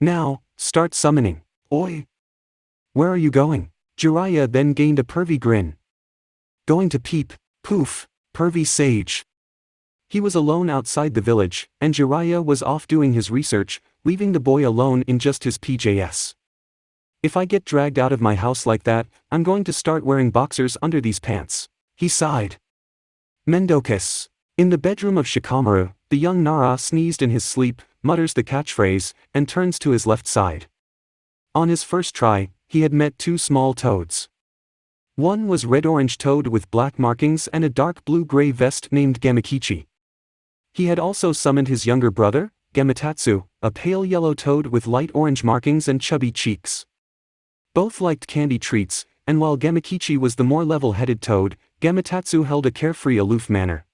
Now, start summoning. Oi! Where are you going? Jiraiya then gained a pervy grin. Going to peep, poof, pervy sage. He was alone outside the village, and Jiraiya was off doing his research, leaving the boy alone in just his PJs. If I get dragged out of my house like that, I'm going to start wearing boxers under these pants. He sighed. Mendokus. In the bedroom of Shikamaru, the young Nara sneezed in his sleep, mutters the catchphrase, and turns to his left side. On his first try, he had met 2 small toads. One was red-orange toad with black markings and a dark blue-gray vest named Gamakichi. He had also summoned his younger brother, Gamatatsu, a pale yellow toad with light orange markings and chubby cheeks. Both liked candy treats, and while Gamakichi was the more level-headed toad, Gamatatsu held a carefree aloof manner.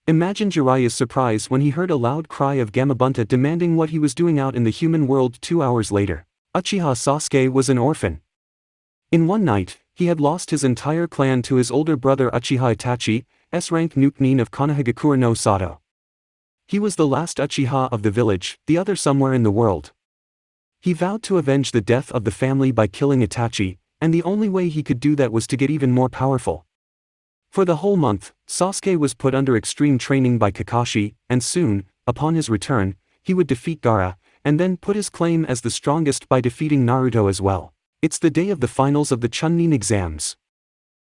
Imagine Jiraiya's surprise when he heard a loud cry of Gamabunta demanding what he was doing out in the human world 2 hours later. Uchiha Sasuke was an orphan. In one night, he had lost his entire clan to his older brother Uchiha Itachi, S-rank Nukenin of Konohagakure no Sato. He was the last Uchiha of the village, the other somewhere in the world. He vowed to avenge the death of the family by killing Itachi, and the only way he could do that was to get even more powerful. For the whole month, Sasuke was put under extreme training by Kakashi, and soon, upon his return, he would defeat Gaara, and then put his claim as the strongest by defeating Naruto as well. It's the day of the finals of the Chunin exams.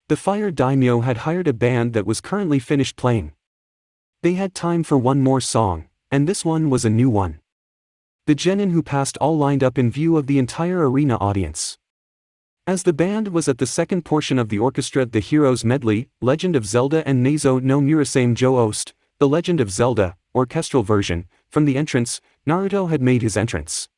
The Fire Daimyo had hired a band that was currently finished playing. They had time for one more song, and this one was a new one. The genin who passed all lined up in view of the entire arena audience. As the band was at the second portion of the orchestra, the Heroes Medley, Legend of Zelda and Neizo no Murasame Jo Ost, the Legend of Zelda, orchestral version, from the entrance, Naruto had made his entrance.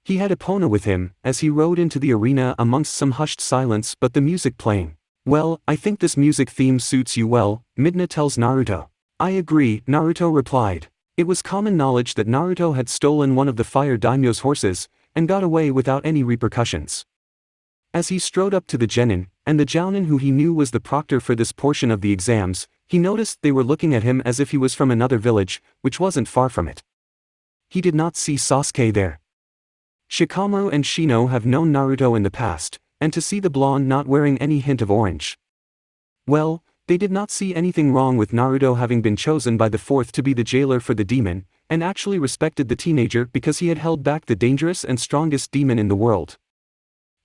He had Epona with him, as he rode into the arena amongst some hushed silence but the music playing. "Well, I think this music theme suits you well," Midna tells Naruto. "I agree," Naruto replied. It was common knowledge that Naruto had stolen one of the Fire Daimyo's horses, and got away without any repercussions. As he strode up to the genin, and the jounin who he knew was the proctor for this portion of the exams, he noticed they were looking at him as if he was from another village, which wasn't far from it. He did not see Sasuke there. Shikamaru and Shino have known Naruto in the past, and to see the blonde not wearing any hint of orange. Well, they did not see anything wrong with Naruto having been chosen by the fourth to be the jailer for the demon, and actually respected the teenager because he had held back the dangerous and strongest demon in the world.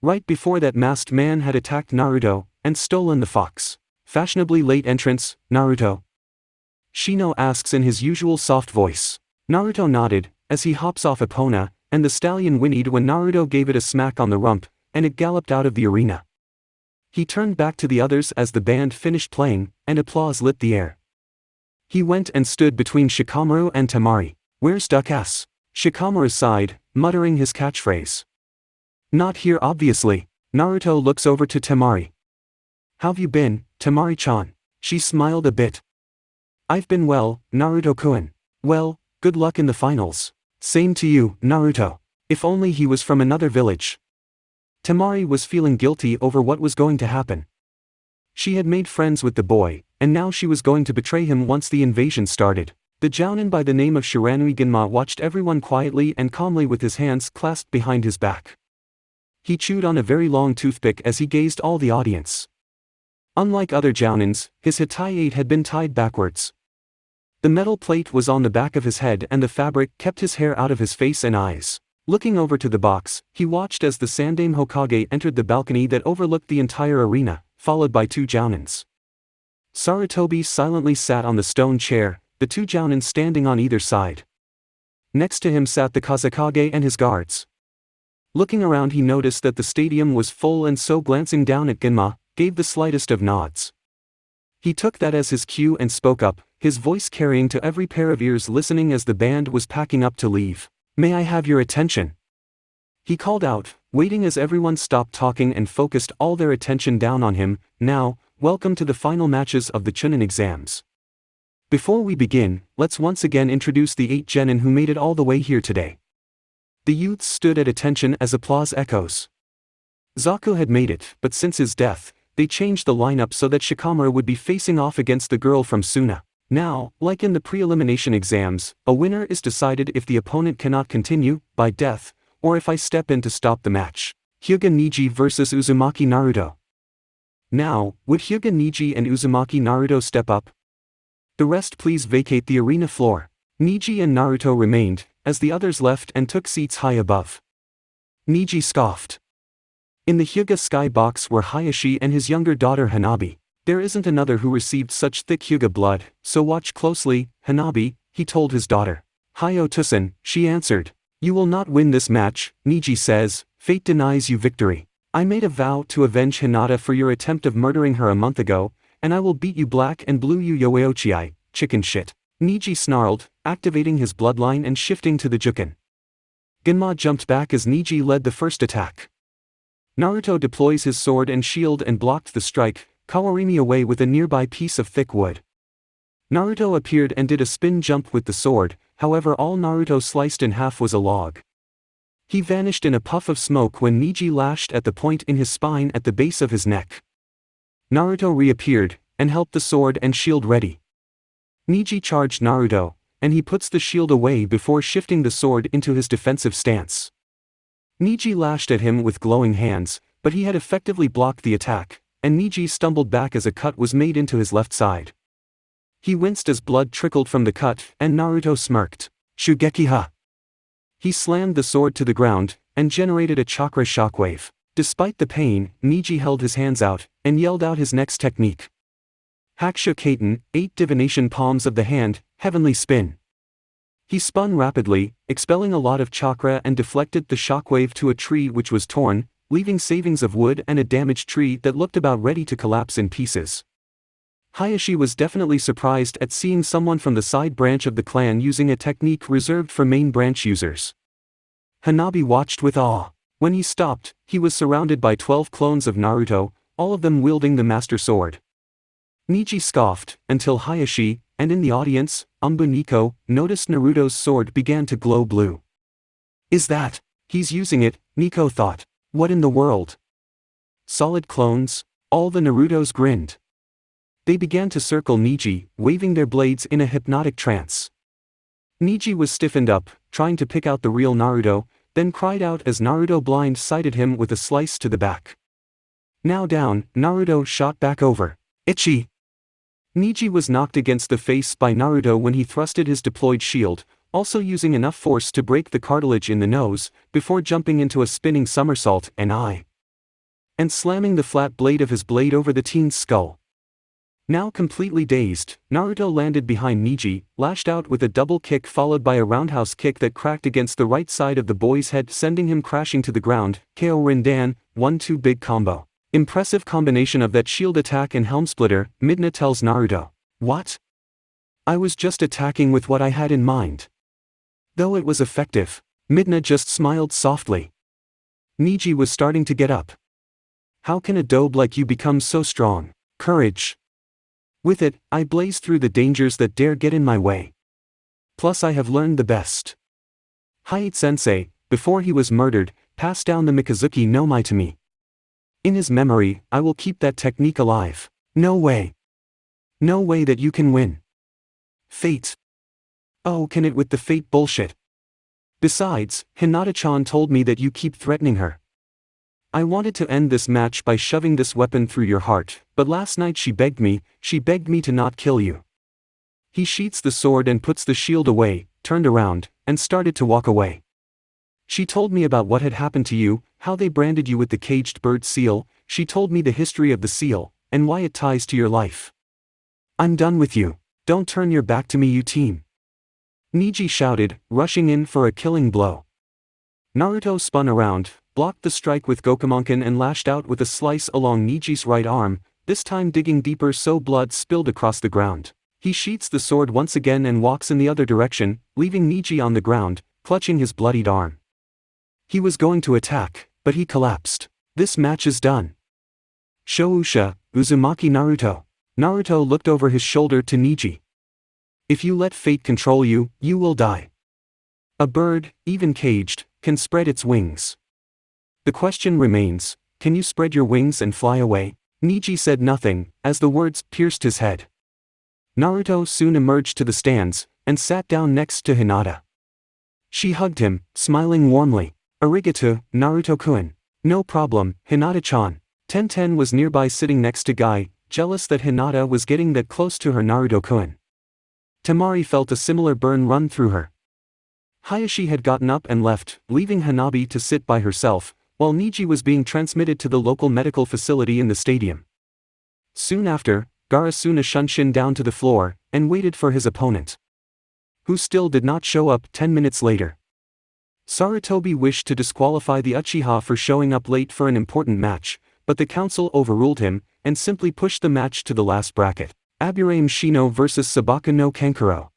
Right before that, masked man had attacked Naruto, and stolen the fox. Fashionably late entrance, Naruto? Shino asks in his usual soft voice. Naruto nodded, as he hops off Epona, and the stallion whinnied when Naruto gave it a smack on the rump, and it galloped out of the arena. He turned back to the others as the band finished playing, and applause lit the air. He went and stood between Shikamaru and Temari. "Where's Duckass?" Shikamaru sighed, muttering his catchphrase. "Not here obviously." Naruto looks over to Temari. "How've you been, Temari-chan?" She smiled a bit. "I've been well, Naruto-kun. Well, good luck in the finals." "Same to you, Naruto. If only he was from another village." Temari was feeling guilty over what was going to happen. She had made friends with the boy, and now she was going to betray him once the invasion started. The jounin by the name of Shiranui Ginma watched everyone quietly and calmly with his hands clasped behind his back. He chewed on a very long toothpick as he gazed all the audience. Unlike other jounins, his hitayate had been tied backwards. The metal plate was on the back of his head and the fabric kept his hair out of his face and eyes. Looking over to the box, he watched as the Sandaime Hokage entered the balcony that overlooked the entire arena, followed by two jounins. Sarutobi silently sat on the stone chair, the two jounins standing on either side. Next to him sat the Kazekage and his guards. Looking around, he noticed that the stadium was full, and so glancing down at Ginma, gave the slightest of nods. He took that as his cue and spoke up, his voice carrying to every pair of ears listening as the band was packing up to leave. "May I have your attention?" He called out, waiting as everyone stopped talking and focused all their attention down on him. "Now, welcome to the final matches of the Chunin exams. Before we begin, let's once again introduce the 8 genin who made it all the way here today." The youths stood at attention as applause echoes. Zaku had made it, but since his death, they changed the lineup so that Shikamaru would be facing off against the girl from Suna. Now, like in the pre-elimination exams, a winner is decided if the opponent cannot continue, by death, or if I step in to stop the match. Hyuga Neji vs Uzumaki Naruto. Now, would Hyuga Neji and Uzumaki Naruto step up? The rest please vacate the arena floor. Neji and Naruto remained, as the others left and took seats high above. Neji scoffed. In the Hyuga sky box were Hayashi and his younger daughter Hanabi. "There isn't another who received such thick Hyuga blood, so watch closely, Hanabi," he told his daughter. "Hayo Tusen," she answered. "You will not win this match," Neji says, "fate denies you victory. I made a vow to avenge Hinata for your attempt of murdering her a month ago, and I will beat you black and blue, you Yoeochiai, chicken shit." Neji snarled, activating his bloodline and shifting to the Juken. Ginma jumped back as Neji led the first attack. Naruto deploys his sword and shield and blocked the strike, Kawarimi away with a nearby piece of thick wood. Naruto appeared and did a spin jump with the sword, however all Naruto sliced in half was a log. He vanished in a puff of smoke when Neji lashed at the point in his spine at the base of his neck. Naruto reappeared, and helped the sword and shield ready. Neji charged Naruto, and he puts the shield away before shifting the sword into his defensive stance. Neji lashed at him with glowing hands, but he had effectively blocked the attack, and Neji stumbled back as a cut was made into his left side. He winced as blood trickled from the cut, and Naruto smirked. "Shugeki-ha!" He slammed the sword to the ground, and generated a chakra shockwave. Despite the pain, Neji held his hands out, and yelled out his next technique. Haksha 8 divination palms of the hand, heavenly spin. He spun rapidly, expelling a lot of chakra and deflected the shockwave to a tree which was torn, leaving savings of wood and a damaged tree that looked about ready to collapse in pieces. Hayashi was definitely surprised at seeing someone from the side branch of the clan using a technique reserved for main branch users. Hanabi watched with awe. When he stopped, he was surrounded by 12 clones of Naruto, all of them wielding the Master Sword. Neji scoffed, until Hayashi, and in the audience, Nico, noticed Naruto's sword began to glow blue. Is that? He's using it, Nico thought. What in the world? Solid clones? All the Narutos grinned. They began to circle Neji, waving their blades in a hypnotic trance. Neji was stiffened up, trying to pick out the real Naruto, then cried out as Naruto blind-sighted him with a slice to the back. Now down, Naruto shot back over. Itchy! Neji was knocked against the face by Naruto when he thrusted his deployed shield, also using enough force to break the cartilage in the nose, before jumping into a spinning somersault and slamming the flat blade of his blade over the teen's skull. Now completely dazed, Naruto landed behind Neji, lashed out with a double kick followed by a roundhouse kick that cracked against the right side of the boy's head, sending him crashing to the ground. KO Rindan, 1-2 big combo. Impressive combination of that shield attack and helm splitter, Midna tells Naruto. What? I was just attacking with what I had in mind. Though it was effective. Midna just smiled softly. Neji was starting to get up. How can a dobe like you become so strong? Courage. With it, I blaze through the dangers that dare get in my way. Plus I have learned the best. Hayate-sensei, before he was murdered, passed down the Mikazuki no Mai to me. In his memory, I will keep that technique alive. No way. No way that you can win. Fate. Oh, can it with the fate bullshit. Besides, Hinata-chan told me that you keep threatening her. I wanted to end this match by shoving this weapon through your heart, but last night she begged me to not kill you. He sheaths the sword and puts the shield away, turned around, and started to walk away. She told me about what had happened to you, how they branded you with the caged bird seal. She told me the history of the seal, and why it ties to your life. I'm done with you. Don't turn your back to me, you team. Neji shouted, rushing in for a killing blow. Naruto spun around, blocked the strike with Gokumonkin and lashed out with a slice along Neji's right arm, this time digging deeper so blood spilled across the ground. He sheaths the sword once again and walks in the other direction, leaving Neji on the ground, clutching his bloodied arm. He was going to attack, but he collapsed. This match is done. Shousha, Uzumaki Naruto. Naruto looked over his shoulder to Neji. If you let fate control you, you will die. A bird, even caged, can spread its wings. The question remains, can you spread your wings and fly away? Neji said nothing, as the words pierced his head. Naruto soon emerged to the stands, and sat down next to Hinata. She hugged him, smiling warmly. Arigato, Naruto-kun. No problem, Hinata-chan. Tenten was nearby sitting next to Guy, jealous that Hinata was getting that close to her Naruto-kun. Temari felt a similar burn run through her. Hayashi had gotten up and left, leaving Hanabi to sit by herself, while Neji was being transmitted to the local medical facility in the stadium. Soon after, Garasuna shunshin down to the floor, and waited for his opponent, who still did not show up 10 minutes later. Sarutobi wished to disqualify the Uchiha for showing up late for an important match, but the council overruled him, and simply pushed the match to the last bracket. Aburame Shino vs Sabaku no Kankuro.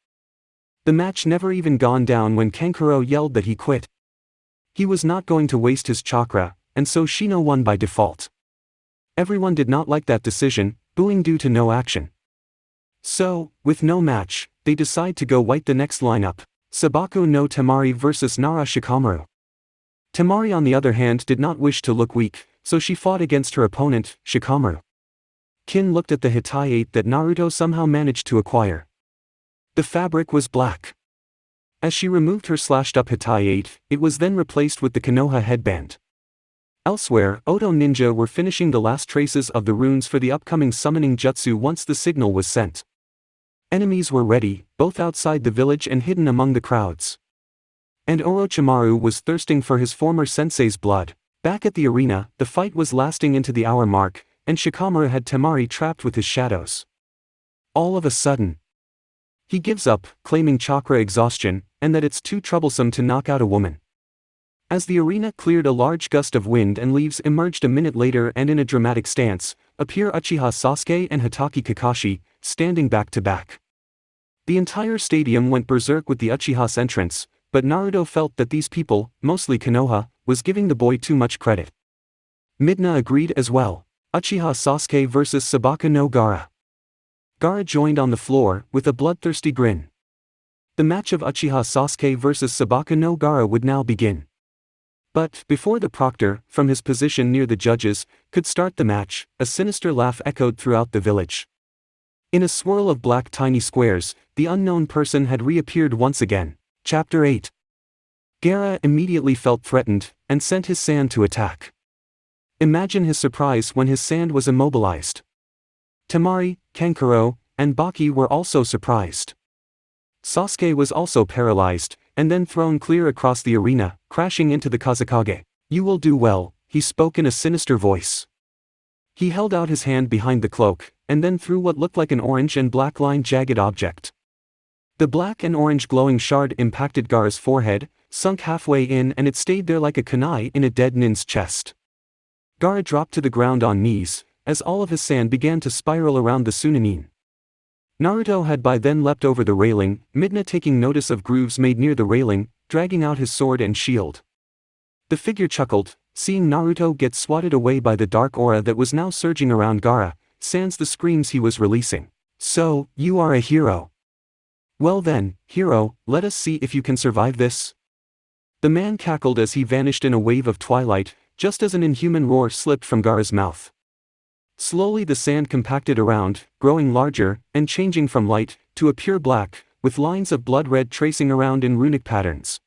The match never even gone down when Kankuro yelled that he quit. He was not going to waste his chakra, and so Shino won by default. Everyone did not like that decision, booing due to no action. So, with no match, they decide to go white the next lineup. Sabaku no Temari vs Nara Shikamaru. Temari on the other hand did not wish to look weak, so she fought against her opponent, Shikamaru. Kin looked at the Hitayate that Naruto somehow managed to acquire. The fabric was black. As she removed her slashed-up Hitayate, it was then replaced with the Konoha headband. Elsewhere, Oto Ninja were finishing the last traces of the runes for the upcoming summoning jutsu once the signal was sent. Enemies were ready, both outside the village and hidden among the crowds. And Orochimaru was thirsting for his former sensei's blood. Back at the arena, the fight was lasting into the hour mark, and Shikamaru had Temari trapped with his shadows. All of a sudden, he gives up, claiming chakra exhaustion, and that it's too troublesome to knock out a woman. As the arena cleared, a large gust of wind and leaves emerged a minute later, and in a dramatic stance, appear Uchiha Sasuke and Hatake Kakashi, standing back to back. The entire stadium went berserk with the Uchiha's entrance, but Naruto felt that these people, mostly Konoha, was giving the boy too much credit. Midna agreed as well. Uchiha Sasuke vs Sabaka no Gaara. Gaara joined on the floor, with a bloodthirsty grin. The match of Uchiha Sasuke vs Sabaka no Gaara would now begin. But, before the proctor, from his position near the judges, could start the match, a sinister laugh echoed throughout the village. In a swirl of black tiny squares, the unknown person had reappeared once again. Chapter 8. Gaara immediately felt threatened, and sent his sand to attack. Imagine his surprise when his sand was immobilized. Temari, Kankuro, and Baki were also surprised. Sasuke was also paralyzed, and then thrown clear across the arena, crashing into the Kazekage. "You will do well," he spoke in a sinister voice. He held out his hand behind the cloak, and then threw what looked like an orange and black line jagged object. The black and orange glowing shard impacted Gaara's forehead, sunk halfway in, and it stayed there like a kunai in a dead nin's chest. Gaara dropped to the ground on knees, as all of his sand began to spiral around the Sunanin. Naruto had by then leapt over the railing, Midna taking notice of grooves made near the railing, dragging out his sword and shield. The figure chuckled, seeing Naruto get swatted away by the dark aura that was now surging around Gaara, sans the screams he was releasing. "So, you are a hero. Well then, hero, let us see if you can survive this." The man cackled as he vanished in a wave of twilight, just as an inhuman roar slipped from Gaara's mouth. Slowly the sand compacted around, growing larger, and changing from light to a pure black, with lines of blood red tracing around in runic patterns.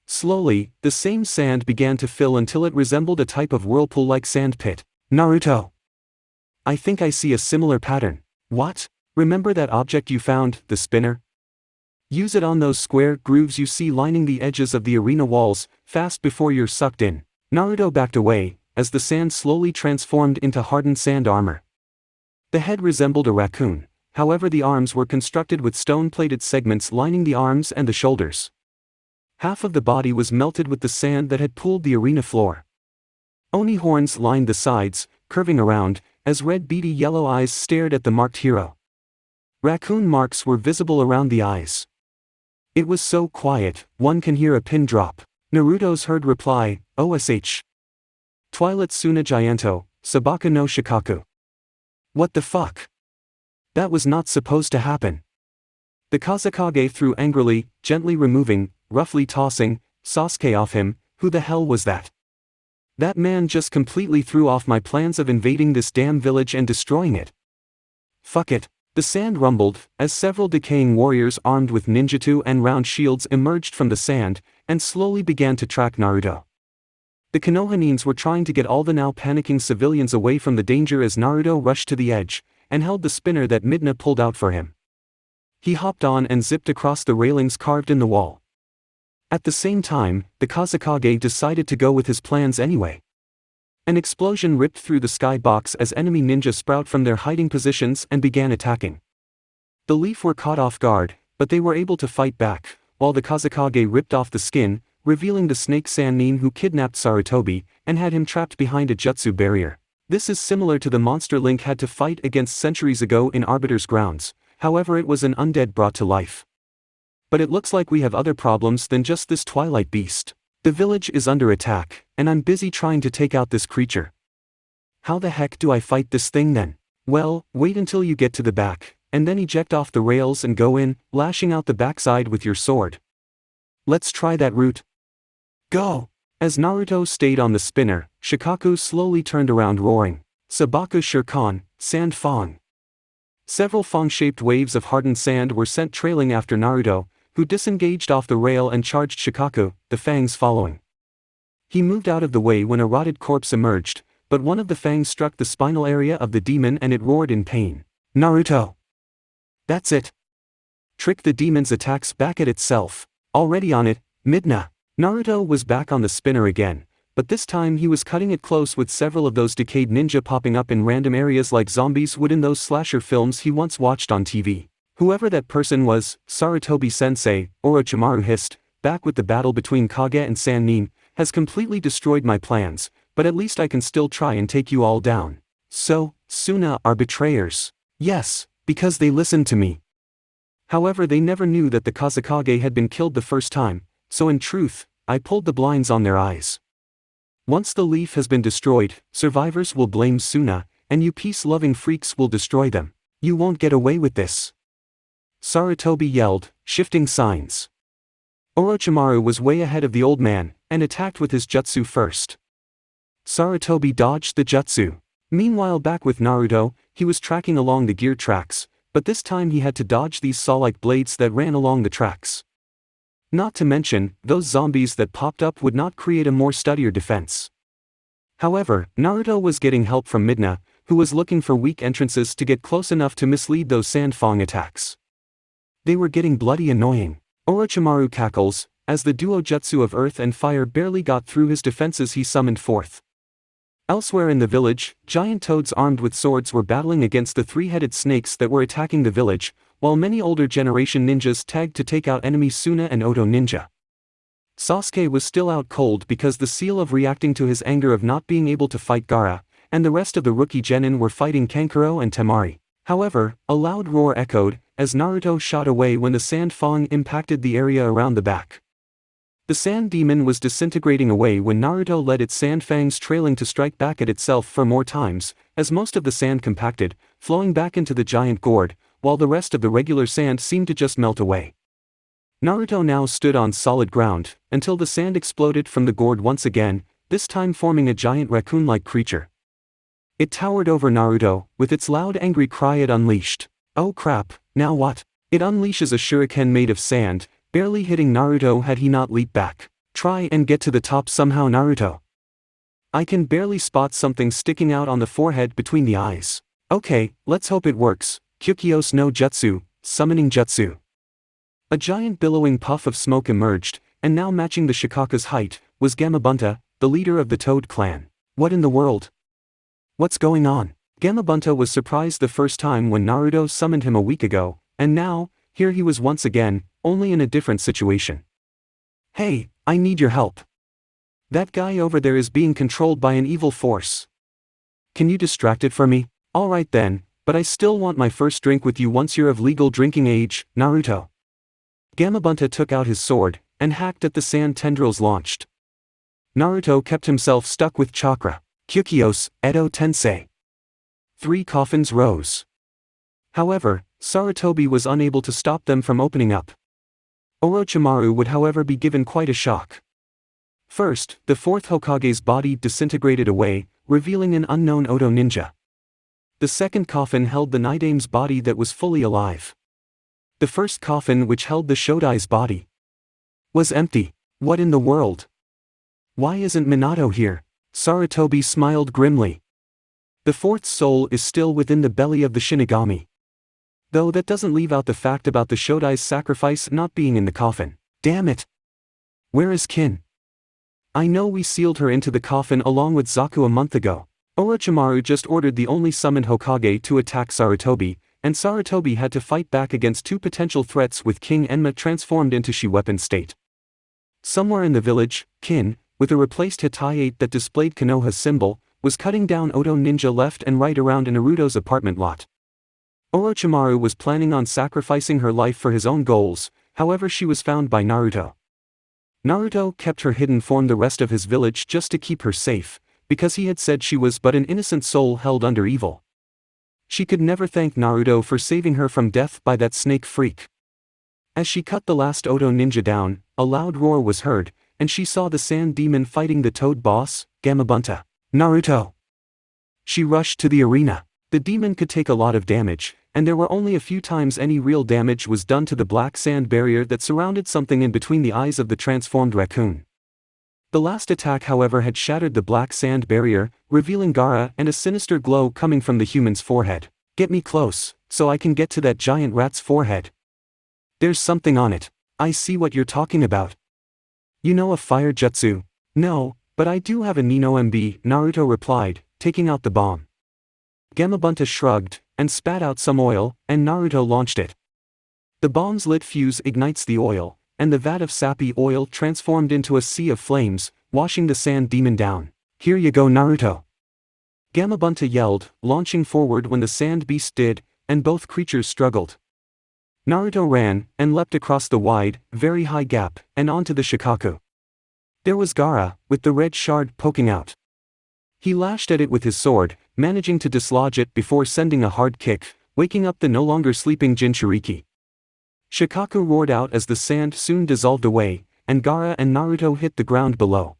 Slowly, the same sand began to fill until it resembled a type of whirlpool-like sand pit. "Naruto! I think I see a similar pattern." "What? Remember that object you found, the spinner? Use it on those square grooves you see lining the edges of the arena walls, fast before you're sucked in." Naruto backed away, as the sand slowly transformed into hardened sand armor. The head resembled a raccoon, however the arms were constructed with stone-plated segments lining the arms and the shoulders. Half of the body was melted with the sand that had pooled the arena floor. Oni horns lined the sides, curving around, as red beady yellow eyes stared at the marked hero. Raccoon marks were visible around the eyes. It was so quiet, one can hear a pin drop. Naruto's heard reply, "OSH. Twilight Suna Gianto, Sabaka no Shikaku." What the fuck? That was not supposed to happen. The Kazekage threw angrily, gently removing, roughly tossing, Sasuke off him. Who the hell was that? That man just completely threw off my plans of invading this damn village and destroying it. Fuck it. The sand rumbled, as several decaying warriors armed with ninjutsu and round shields emerged from the sand, and slowly began to track Naruto. The Konohanins were trying to get all the now panicking civilians away from the danger as Naruto rushed to the edge, and held the spinner that Midna pulled out for him. He hopped on and zipped across the railings carved in the wall. At the same time, the Kazekage decided to go with his plans anyway. An explosion ripped through the skybox as enemy ninja sprout from their hiding positions and began attacking. The Leaf were caught off guard, but they were able to fight back, while the Kazekage ripped off the skin, revealing the snake Sannin who kidnapped Sarutobi, and had him trapped behind a jutsu barrier. This is similar to the monster Link had to fight against centuries ago in Arbiter's grounds, however it was an undead brought to life. But it looks like we have other problems than just this Twilight beast. The village is under attack, and I'm busy trying to take out this creature. How the heck do I fight this thing then? Well, wait until you get to the back, and then eject off the rails and go in, lashing out the backside with your sword. Let's try that route. Go! As Naruto stayed on the spinner, Shikaku slowly turned around roaring, "Sabaku Shirkan, Sand Fong." Several fong-shaped waves of hardened sand were sent trailing after Naruto, who disengaged off the rail and charged Shikaku, the fangs following. He moved out of the way when a rotted corpse emerged, but one of the fangs struck the spinal area of the demon and it roared in pain. Naruto! That's it! Trick the demon's attacks back at itself. Already on it, Midna. Naruto was back on the spinner again, but this time he was cutting it close with several of those decayed ninja popping up in random areas like zombies would in those slasher films he once watched on TV. Whoever that person was, Sarutobi-sensei, Orochimaru hissed, back with the battle between Kage and Sannin, has completely destroyed my plans, but at least I can still try and take you all down. So, Suna are betrayers. Yes, because they listened to me. However, they never knew that the Kazekage had been killed the first time, so in truth, I pulled the blinds on their eyes. Once the leaf has been destroyed, survivors will blame Suna, and you peace-loving freaks will destroy them. You won't get away with this. Sarutobi yelled, shifting signs. Orochimaru was way ahead of the old man, and attacked with his jutsu first. Sarutobi dodged the jutsu. Meanwhile, back with Naruto, he was tracking along the gear tracks, but this time he had to dodge these saw-like blades that ran along the tracks. Not to mention, those zombies that popped up would not create a more steadier defense. However, Naruto was getting help from Midna, who was looking for weak entrances to get close enough to mislead those sand-fang attacks. They were getting bloody annoying. Orochimaru cackles, as the duo jutsu of earth and fire barely got through his defenses he summoned forth. Elsewhere in the village, giant toads armed with swords were battling against the three-headed snakes that were attacking the village, while many older generation ninjas tagged to take out enemy Suna and Oto ninja. Sasuke was still out cold because the seal of reacting to his anger of not being able to fight Gaara, and the rest of the rookie genin were fighting Kankuro and Temari. However, a loud roar echoed, as Naruto shot away when the sand fang impacted the area around the back. The sand demon was disintegrating away when Naruto let its sand fangs trailing to strike back at itself for more times, as most of the sand compacted, flowing back into the giant gourd, while the rest of the regular sand seemed to just melt away. Naruto now stood on solid ground, until the sand exploded from the gourd once again, this time forming a giant raccoon-like creature. It towered over Naruto, with its loud angry cry it unleashed. Oh crap, now what? It unleashes a shuriken made of sand, barely hitting Naruto had he not leaped back. Try and get to the top somehow, Naruto. I can barely spot something sticking out on the forehead between the eyes. Okay, let's hope it works. Kyukyos no Jutsu, summoning jutsu. A giant billowing puff of smoke emerged, and now matching the Shikaka's height, was Gamabunta, the leader of the Toad clan. What in the world? What's going on? Gamabunta was surprised the first time when Naruto summoned him a week ago, and now, here he was once again, only in a different situation. Hey, I need your help. That guy over there is being controlled by an evil force. Can you distract it for me? Alright then, but I still want my first drink with you once you're of legal drinking age, Naruto. Gamabunta took out his sword, and hacked at the sand tendrils launched. Naruto kept himself stuck with chakra. Kyukyos, Edo Tensei. 3 coffins rose. However, Sarutobi was unable to stop them from opening up. Orochimaru would however be given quite a shock. First, the 4th Hokage's body disintegrated away, revealing an unknown Oto ninja. The second coffin held the Nidame's body that was fully alive. The first coffin, which held the Shodai's body, was empty. What in the world? Why isn't Minato here? Sarutobi smiled grimly. The 4th soul is still within the belly of the Shinigami. Though that doesn't leave out the fact about the Shodai's sacrifice not being in the coffin. Damn it! Where is Kin? I know we sealed her into the coffin along with Zaku a month ago. Orochimaru just ordered the only summoned Hokage to attack Sarutobi, and Sarutobi had to fight back against 2 potential threats with King Enma transformed into she-weapon state. Somewhere in the village, Kin, with a replaced Hittite that displayed Konoha's symbol, was cutting down Oto ninja left and right around Naruto's apartment lot. Orochimaru was planning on sacrificing her life for his own goals, however she was found by Naruto. Naruto kept her hidden from the rest of his village just to keep her safe, because he had said she was but an innocent soul held under evil. She could never thank Naruto for saving her from death by that snake freak. As she cut the last Oto ninja down, a loud roar was heard, and she saw the sand demon fighting the Toad boss, Gamabunta. Naruto! She rushed to the arena. The demon could take a lot of damage, and there were only a few times any real damage was done to the black sand barrier that surrounded something in between the eyes of the transformed raccoon. The last attack however had shattered the black sand barrier, revealing Gaara and a sinister glow coming from the human's forehead. Get me close, so I can get to that giant rat's forehead. There's something on it. I see what you're talking about. You know a fire jutsu? No, But I do have a Nino MB, Naruto replied, taking out the bomb. Gamabunta shrugged, and spat out some oil, and Naruto launched it. The bomb's lit fuse ignites the oil, and the vat of sappy oil transformed into a sea of flames, washing the sand demon down. Here you go, Naruto! Gamabunta yelled, launching forward when the sand beast did, and both creatures struggled. Naruto ran, and leapt across the wide, very high gap, and onto the Shikaku. There was Gaara, with the red shard poking out. He lashed at it with his sword, managing to dislodge it before sending a hard kick, waking up the no longer sleeping Jinchuriki. Shikaku roared out as the sand soon dissolved away, and Gaara and Naruto hit the ground below.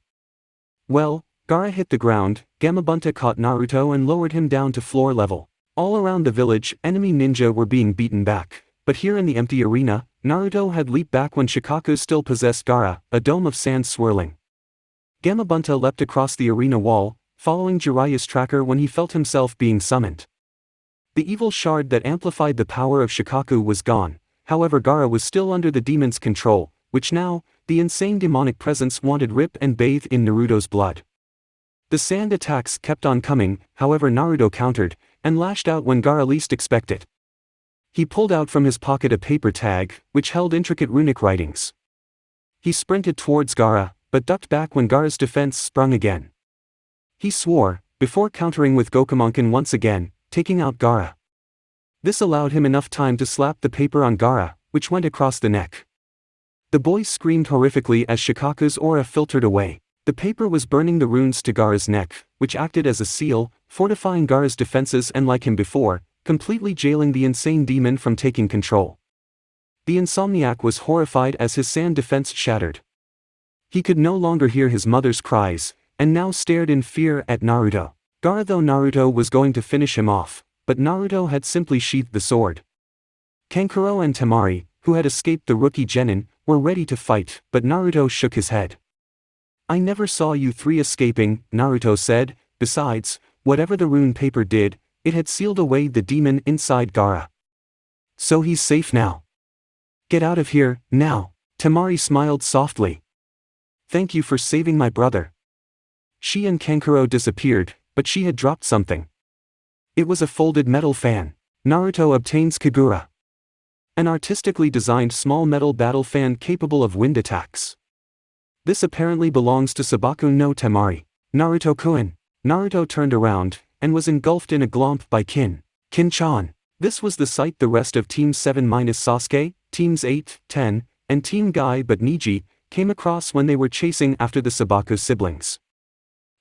Well, Gaara hit the ground, Gamabunta caught Naruto and lowered him down to floor level. All around the village, enemy ninja were being beaten back, but here in the empty arena, Naruto had leaped back when Shikaku still possessed Gaara, a dome of sand swirling. Gamabunta leapt across the arena wall, following Jiraiya's tracker when he felt himself being summoned. The evil shard that amplified the power of Shikaku was gone, however Gaara was still under the demon's control, which now, the insane demonic presence wanted rip and bathe in Naruto's blood. The sand attacks kept on coming, however Naruto countered, and lashed out when Gaara least expected. He pulled out from his pocket a paper tag, which held intricate runic writings. He sprinted towards Gaara, but ducked back when Gaara's defense sprung again. He swore, before countering with Gokumonkin once again, taking out Gaara. This allowed him enough time to slap the paper on Gaara, which went across the neck. The boys screamed horrifically as Shikaku's aura filtered away. The paper was burning the runes to Gaara's neck, which acted as a seal, fortifying Gaara's defenses and like him before, completely jailing the insane demon from taking control. The insomniac was horrified as his sand defense shattered. He could no longer hear his mother's cries, and now stared in fear at Naruto. Gaara thought Naruto was going to finish him off, but Naruto had simply sheathed the sword. Kankuro and Temari, who had escaped the rookie genin, were ready to fight, but Naruto shook his head. I never saw you three escaping, Naruto said. Besides, whatever the rune paper did, it had sealed away the demon inside Gaara. So he's safe now. Get out of here, now. Temari smiled softly. Thank you for saving my brother. She and Kankuro disappeared, but she had dropped something. It was a folded metal fan. Naruto obtains Kagura. An artistically designed small metal battle fan capable of wind attacks. This apparently belongs to Sabaku no Temari. Naruto-kun. Naruto turned around, and was engulfed in a glomp by Kin-chan. This was the sight the rest of Team 7 minus Sasuke, Teams 8, 10, and Team Guy but Neji, came across when they were chasing after the Sabaku siblings.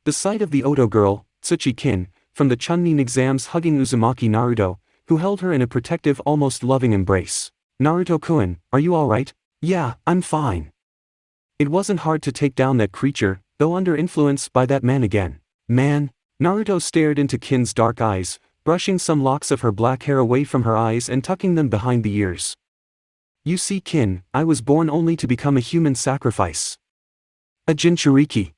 The sight of the Oto girl, Tsuchi-kin, from the Chunin exams hugging Uzumaki Naruto, who held her in a protective almost loving embrace. Naruto-kun, are you alright? Yeah, I'm fine. It wasn't hard to take down that creature, though under influence by that man again. Man? Naruto stared into Kin's dark eyes, brushing some locks of her black hair away from her eyes and tucking them behind the ears. You see Kin, I was born only to become a human sacrifice. A Jinchuriki.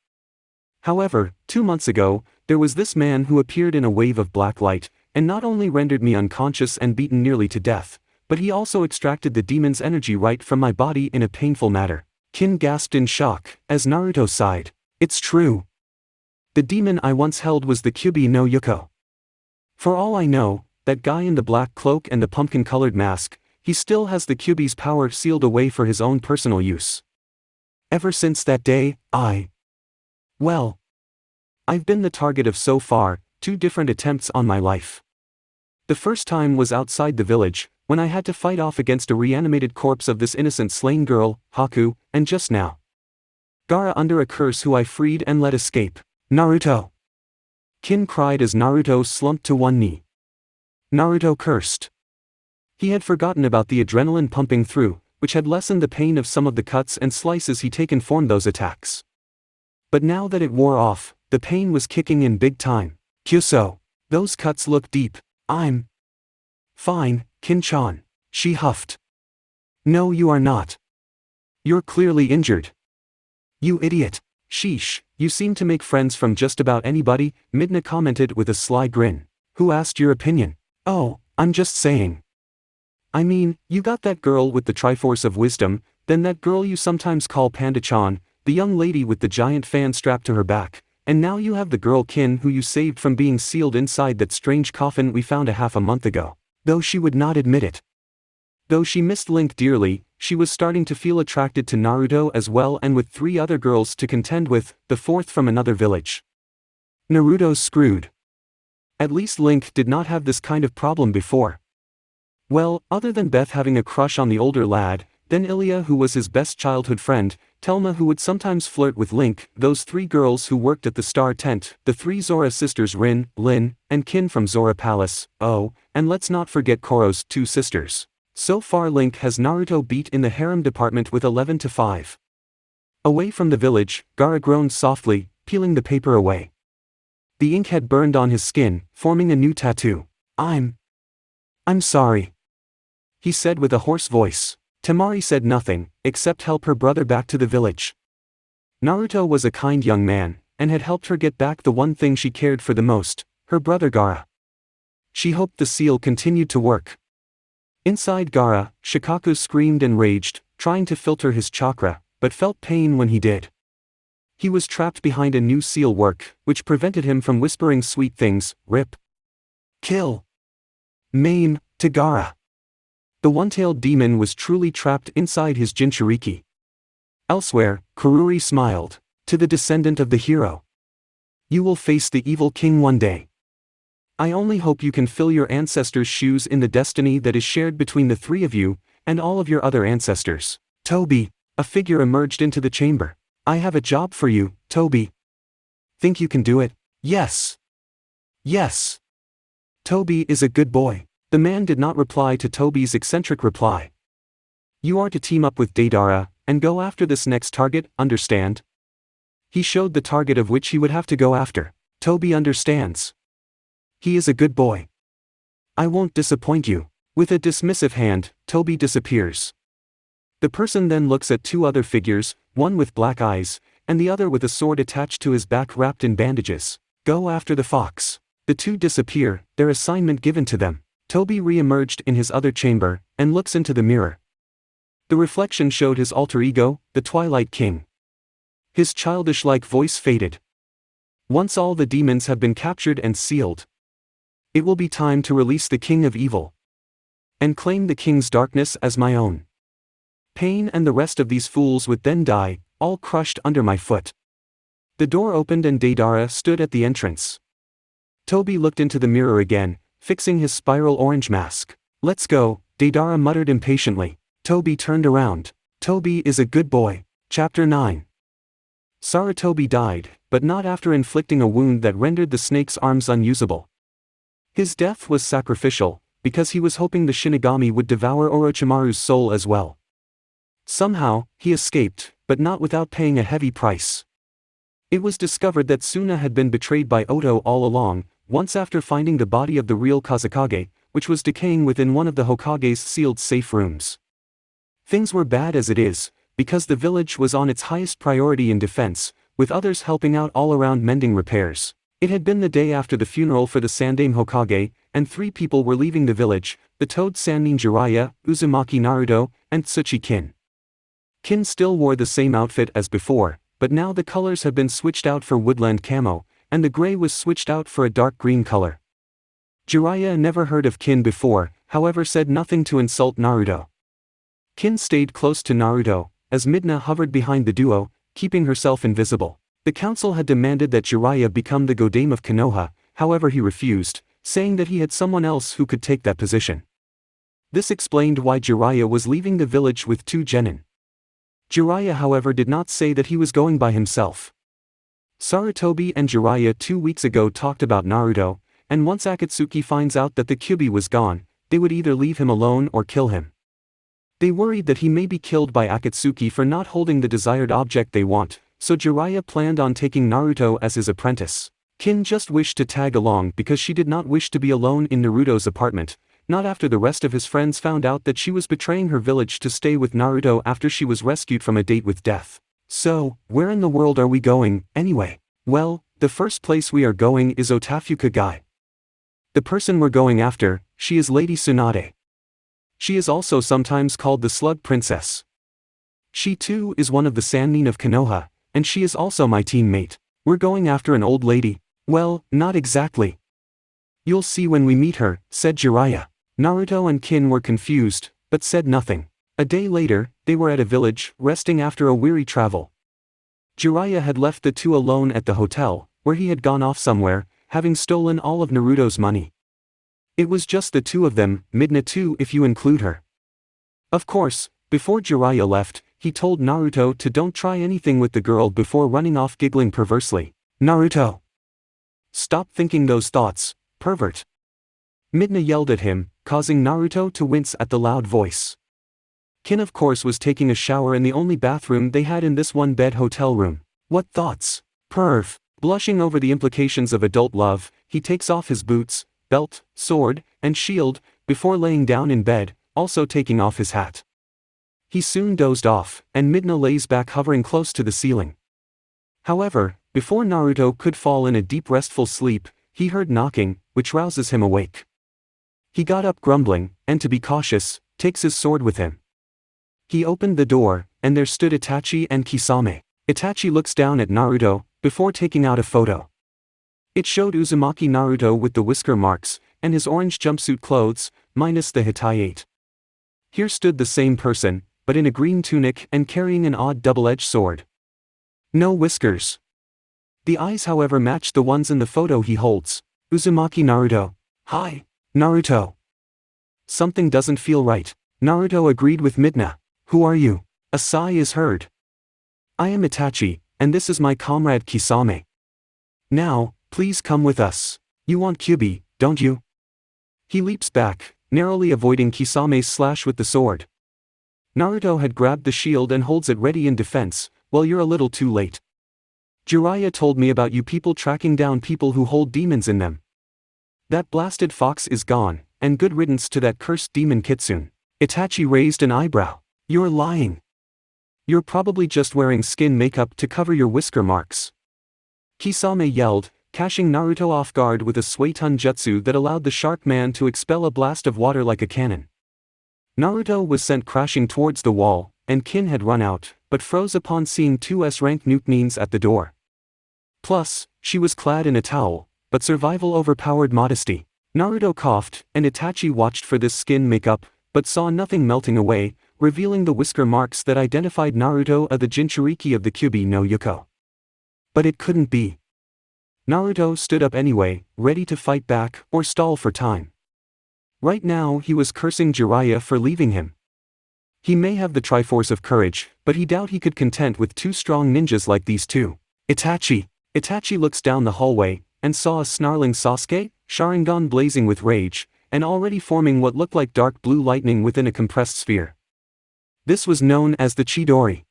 However, 2 months ago, there was this man who appeared in a wave of black light, and not only rendered me unconscious and beaten nearly to death, but he also extracted the demon's energy right from my body in a painful manner. Kin gasped in shock, as Naruto sighed. It's true. The demon I once held was the Kyubi no Yuko. For all I know, that guy in the black cloak and the pumpkin-colored mask, he still has the Kyubi's power sealed away for his own personal use. Ever since that day, well, I've been the target of so far, 2 different attempts on my life. The first time was outside the village, when I had to fight off against a reanimated corpse of this innocent slain girl, Haku, and just now, Gaara under a curse who I freed and let escape. Naruto! Kin cried as Naruto slumped to one knee. Naruto cursed. He had forgotten about the adrenaline pumping through, which had lessened the pain of some of the cuts and slices he'd taken from those attacks. But now that it wore off, the pain was kicking in big time. Kyuso, those cuts look deep. I'm fine, Kin-chan, she huffed. No, you are not. You're clearly injured. You idiot. Sheesh, you seem to make friends from just about anybody, Midna commented with a sly grin. Who asked your opinion? Oh, I'm just saying. I mean, you got that girl with the Triforce of Wisdom, then that girl you sometimes call Panda-chan, the young lady with the giant fan strapped to her back, and now you have the girl Kin who you saved from being sealed inside that strange coffin we found half a month ago. Though she would not admit it. Though she missed Link dearly, she was starting to feel attracted to Naruto as well, and with 3 other girls to contend with, the 4th from another village. Naruto's screwed. At least Link did not have this kind of problem before. Well, other than Beth having a crush on the older lad, then Ilya who was his best childhood friend, Telma who would sometimes flirt with Link, those 3 girls who worked at the Star Tent, the 3 Zora sisters Rin, Lin, and Kin from Zora Palace, oh, and let's not forget Koro's 2 sisters. So far Link has Naruto beat in the harem department with 11-5. Away from the village, Gaara groaned softly, peeling the paper away. The ink had burned on his skin, forming a new tattoo. I'm sorry," he said with a hoarse voice. Temari said nothing, except help her brother back to the village. Naruto was a kind young man, and had helped her get back the one thing she cared for the most, her brother Gaara. She hoped the seal continued to work. Inside Gaara, Shikaku screamed and raged, trying to filter his chakra, but felt pain when he did. He was trapped behind a new seal work, which prevented him from whispering sweet things, rip, kill, maim, to Gaara. The one-tailed demon was truly trapped inside his Jinchuriki. Elsewhere, Kururi smiled. To the descendant of the hero. You will face the evil king one day. I only hope you can fill your ancestors' shoes in the destiny that is shared between the 3 of you, and all of your other ancestors. Toby, a figure emerged into the chamber. I have a job for you, Toby. Think you can do it? Yes. Yes. Toby is a good boy. The man did not reply to Toby's eccentric reply. You are to team up with Deidara, and go after this next target, understand? He showed the target of which he would have to go after. Toby understands. He is a good boy. I won't disappoint you. With a dismissive hand, Toby disappears. The person then looks at 2 other figures, one with black eyes, and the other with a sword attached to his back wrapped in bandages. Go after the fox. The 2 disappear, their assignment given to them. Toby re-emerged in his other chamber, and looks into the mirror. The reflection showed his alter ego, the Twilight King. His childish-like voice faded. Once all the demons have been captured and sealed, it will be time to release the King of Evil. And claim the King's darkness as my own. Pain and the rest of these fools would then die, all crushed under my foot. The door opened and Deidara stood at the entrance. Toby looked into the mirror again, fixing his spiral orange mask. Let's go, Deidara muttered impatiently. Toby turned around. Toby is a good boy. Chapter 9. Sarutobi died, but not after inflicting a wound that rendered the snake's arms unusable. His death was sacrificial, because he was hoping the Shinigami would devour Orochimaru's soul as well. Somehow, he escaped, but not without paying a heavy price. It was discovered that Suna had been betrayed by Oto all along, once after finding the body of the real Kazekage, which was decaying within one of the Hokage's sealed safe rooms. Things were bad as it is, because the village was on its highest priority in defense, with others helping out all around mending repairs. It had been the day after the funeral for the Sandaime Hokage, and 3 people were leaving the village, the Toad Sannin Jiraiya, Uzumaki Naruto, and Tsuchi Kin. Kin still wore the same outfit as before, but now the colors had been switched out for woodland camo, and the gray was switched out for a dark green color. Jiraiya never heard of Kin before, however said nothing to insult Naruto. Kin stayed close to Naruto, as Midna hovered behind the duo, keeping herself invisible. The council had demanded that Jiraiya become the Godame of Konoha, however he refused, saying that he had someone else who could take that position. This explained why Jiraiya was leaving the village with 2 genin. Jiraiya however did not say that he was going by himself. Sarutobi and Jiraiya 2 weeks ago talked about Naruto, and once Akatsuki finds out that the Kyuubi was gone, they would either leave him alone or kill him. They worried that he may be killed by Akatsuki for not holding the desired object they want, so Jiraiya planned on taking Naruto as his apprentice. Kin just wished to tag along because she did not wish to be alone in Naruto's apartment, not after the rest of his friends found out that she was betraying her village to stay with Naruto after she was rescued from a date with death. So, where in the world are we going, anyway? Well, the first place we are going is Otafuka. The person we're going after, she is Lady Tsunade. She is also sometimes called the Slug Princess. She too is one of the Sannin of Konoha, and she is also my teammate. We're going after an old lady. Well, not exactly. You'll see when we meet her, said Jiraiya. Naruto and Kin were confused, but said nothing. A day later, they were at a village, resting after a weary travel. Jiraiya had left the two alone at the hotel, where he had gone off somewhere, having stolen all of Naruto's money. It was just the two of them, Midna too if you include her. Of course, before Jiraiya left, he told Naruto to don't try anything with the girl before running off giggling perversely. Naruto! Stop thinking those thoughts, pervert! Midna yelled at him, causing Naruto to wince at the loud voice. Kin of course was taking a shower in the only bathroom they had in this one-bed hotel room. What thoughts? Perv! Blushing over the implications of adult love, he takes off his boots, belt, sword, and shield, before laying down in bed, also taking off his hat. He soon dozed off, and Midna lays back hovering close to the ceiling. However, before Naruto could fall in a deep restful sleep, he heard knocking, which rouses him awake. He got up grumbling, and to be cautious, takes his sword with him. He opened the door, and there stood Itachi and Kisame. Itachi looks down at Naruto, before taking out a photo. It showed Uzumaki Naruto with the whisker marks, and his orange jumpsuit clothes, minus the Hitayate. Here stood the same person, but in a green tunic and carrying an odd double-edged sword. No whiskers. The eyes however matched the ones in the photo he holds. Uzumaki Naruto. Hi, Naruto. Something doesn't feel right. Naruto agreed with Midna. Who are you? A sigh is heard. I am Itachi, and this is my comrade Kisame. Now, please come with us. You want Kyubi, don't you? He leaps back, narrowly avoiding Kisame's slash with the sword. Naruto had grabbed the shield and holds it ready in defense. Well, you're a little too late. Jiraiya told me about you people tracking down people who hold demons in them. That blasted fox is gone, and good riddance to that cursed demon Kitsune. Itachi raised an eyebrow. You're lying. You're probably just wearing skin makeup to cover your whisker marks. Kisame yelled, catching Naruto off guard with a Suetun jutsu that allowed the shark man to expel a blast of water like a cannon. Naruto was sent crashing towards the wall, and Kin had run out, but froze upon seeing two S-rank Nuke at the door. Plus, she was clad in a towel, but survival overpowered modesty. Naruto coughed, and Itachi watched for this skin makeup, but saw nothing melting away, revealing the whisker marks that identified Naruto as the Jinchuriki of the Kyubi no Yuko. But it couldn't be. Naruto stood up anyway, ready to fight back, or stall for time. Right now he was cursing Jiraiya for leaving him. He may have the Triforce of courage, but he doubt he could content with two strong ninjas like these two. Itachi! Itachi looks down the hallway, and saw a snarling Sasuke, Sharingan blazing with rage, and already forming what looked like dark blue lightning within a compressed sphere. This was known as the Chidori.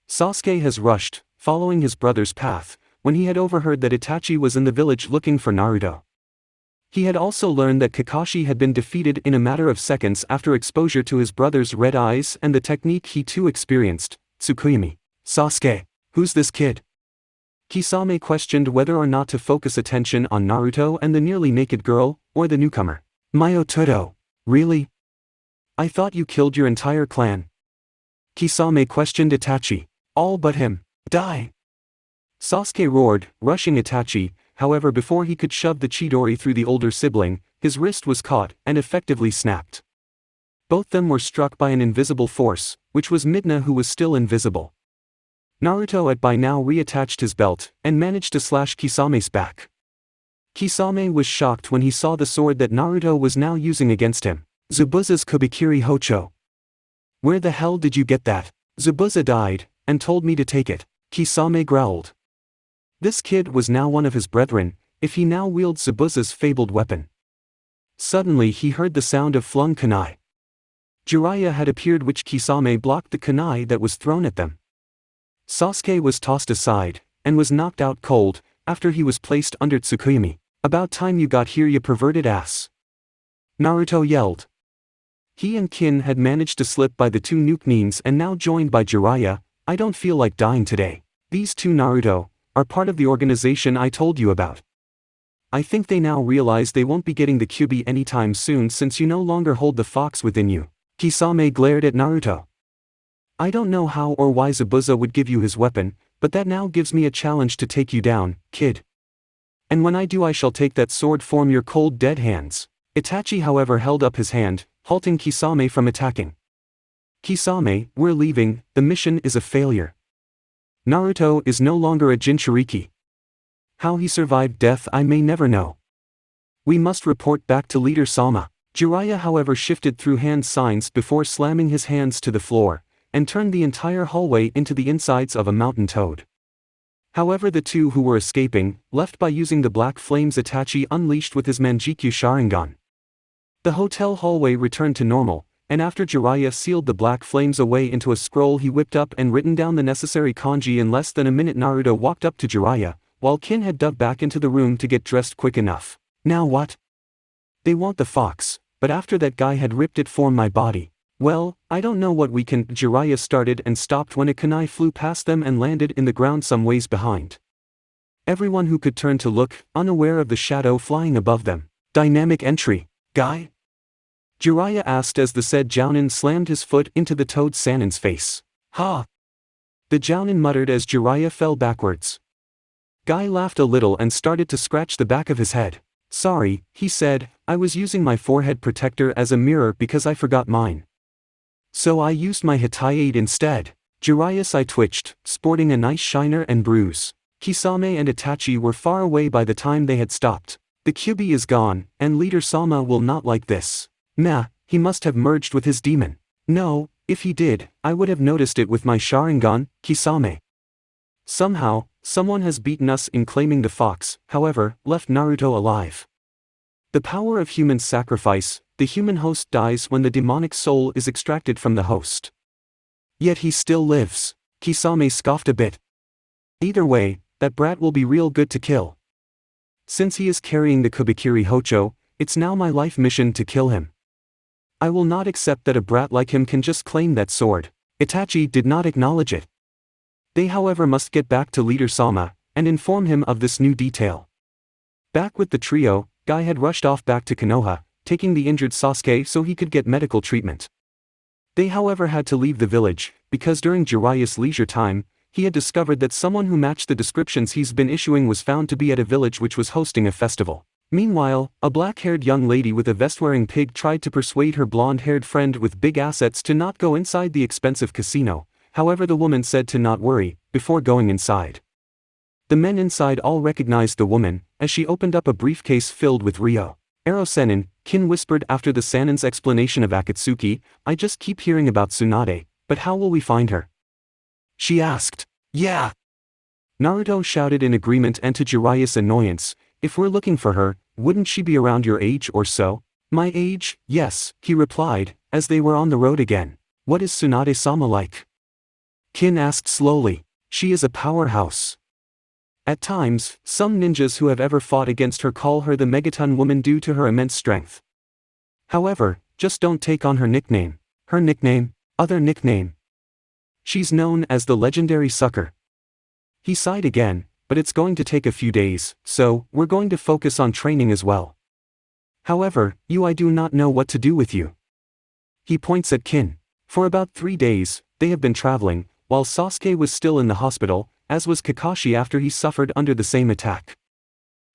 Sasuke has rushed, following his brother's path, when he had overheard that Itachi was in the village looking for Naruto. He had also learned that Kakashi had been defeated in a matter of seconds after exposure to his brother's red eyes and the technique he too experienced, Tsukuyomi. Sasuke, who's this kid? Kisame questioned whether or not to focus attention on Naruto and the nearly naked girl, or the newcomer. Mayototo. Really? I thought you killed your entire clan. Kisame questioned Itachi. All but him. Die! Sasuke roared, rushing Itachi. However, before he could shove the Chidori through the older sibling, his wrist was caught and effectively snapped. Both them were struck by an invisible force, which was Midna who was still invisible. Naruto had by now reattached his belt, and managed to slash Kisame's back. Kisame was shocked when he saw the sword that Naruto was now using against him. Zabuza's Kubikiri Hocho. Where the hell did you get that? Zabuza died, and told me to take it. Kisame growled. This kid was now one of his brethren, if he now wields Zabuza's fabled weapon. Suddenly he heard the sound of flung kunai. Jiraiya had appeared, which Kisame blocked the kunai that was thrown at them. Sasuke was tossed aside, and was knocked out cold, after he was placed under Tsukuyomi. About time you got here, you perverted ass. Naruto yelled. He and Kin had managed to slip by the two Nuke and now joined by Jiraiya. I don't feel like dying today. These two Naruto are part of the organization I told you about. I think they now realize they won't be getting the Kyubi anytime soon since you no longer hold the fox within you. Kisame glared at Naruto. I don't know how or why Zabuza would give you his weapon, but that now gives me a challenge to take you down, kid. And when I do I shall take that sword from your cold dead hands. Itachi however held up his hand, halting Kisame from attacking. Kisame, we're leaving, the mission is a failure. Naruto is no longer a Jinchuriki. How he survived death I may never know. We must report back to Leader Sama. Jiraiya however shifted through hand signs before slamming his hands to the floor, and turned the entire hallway into the insides of a mountain toad. However the two who were escaping, left by using the black flames Itachi unleashed with his Manjikyu Sharingan. The hotel hallway returned to normal, and after Jiraiya sealed the black flames away into a scroll he whipped up and written down the necessary kanji in less than a minute. Naruto walked up to Jiraiya, while Kin had dug back into the room to get dressed quick enough. Now what? They want the fox, but after that guy had ripped it from my body. Well, I don't know what we can. Jiraiya started and stopped when a kunai flew past them and landed in the ground some ways behind. Everyone who could turned to look, unaware of the shadow flying above them. Dynamic entry, guy? Jiraiya asked as the said Jounin slammed his foot into the toad Sanin's face. Ha! The Jounin muttered as Jiraiya fell backwards. Guy laughed a little and started to scratch the back of his head. Sorry, he said, I was using my forehead protector as a mirror because I forgot mine. So I used my Hitaiade instead. Jiraiya's eye twitched, sporting a nice shiner and bruise. Kisame and Itachi were far away by the time they had stopped. The Kyuubi is gone, and Leader Sama will not like this. Nah, he must have merged with his demon. No, if he did, I would have noticed it with my Sharingan, Kisame. Somehow, someone has beaten us in claiming the fox, however, left Naruto alive. The power of human sacrifice, the human host dies when the demonic soul is extracted from the host. Yet he still lives. Kisame scoffed a bit. Either way, that brat will be real good to kill. Since he is carrying the Kubikiri Hocho, it's now my life mission to kill him. I will not accept that a brat like him can just claim that sword. Itachi did not acknowledge it. They however must get back to Leader Sama, and inform him of this new detail. Back with the trio, Guy had rushed off back to Konoha, taking the injured Sasuke so he could get medical treatment. They however had to leave the village, because during Jiraiya's leisure time, he had discovered that someone who matched the descriptions he's been issuing was found to be at a village which was hosting a festival. Meanwhile, a black-haired young lady with a vest-wearing pig tried to persuade her blonde-haired friend with big assets to not go inside the expensive casino, however the woman said to not worry, before going inside. The men inside all recognized the woman, as she opened up a briefcase filled with Ryo. Ero Sennin, Kin whispered after the Sanin's explanation of Akatsuki, I just keep hearing about Tsunade, but how will we find her? She asked. Yeah. Naruto shouted in agreement, and to Jiraiya's annoyance, if we're looking for her, wouldn't she be around your age or so? My age, yes, he replied, as they were on the road again. What is Tsunade-sama like? Kin asked slowly. She is a powerhouse. At times, some ninjas who have ever fought against her call her the Megaton Woman due to her immense strength. However, just don't take on her nickname. Her nickname? Other nickname. She's known as the legendary sucker. He sighed again, but it's going to take a few days, so we're going to focus on training as well. However, I do not know what to do with you. He points at Kin. For about 3 days, they have been traveling, while Sasuke was still in the hospital, as was Kakashi after he suffered under the same attack.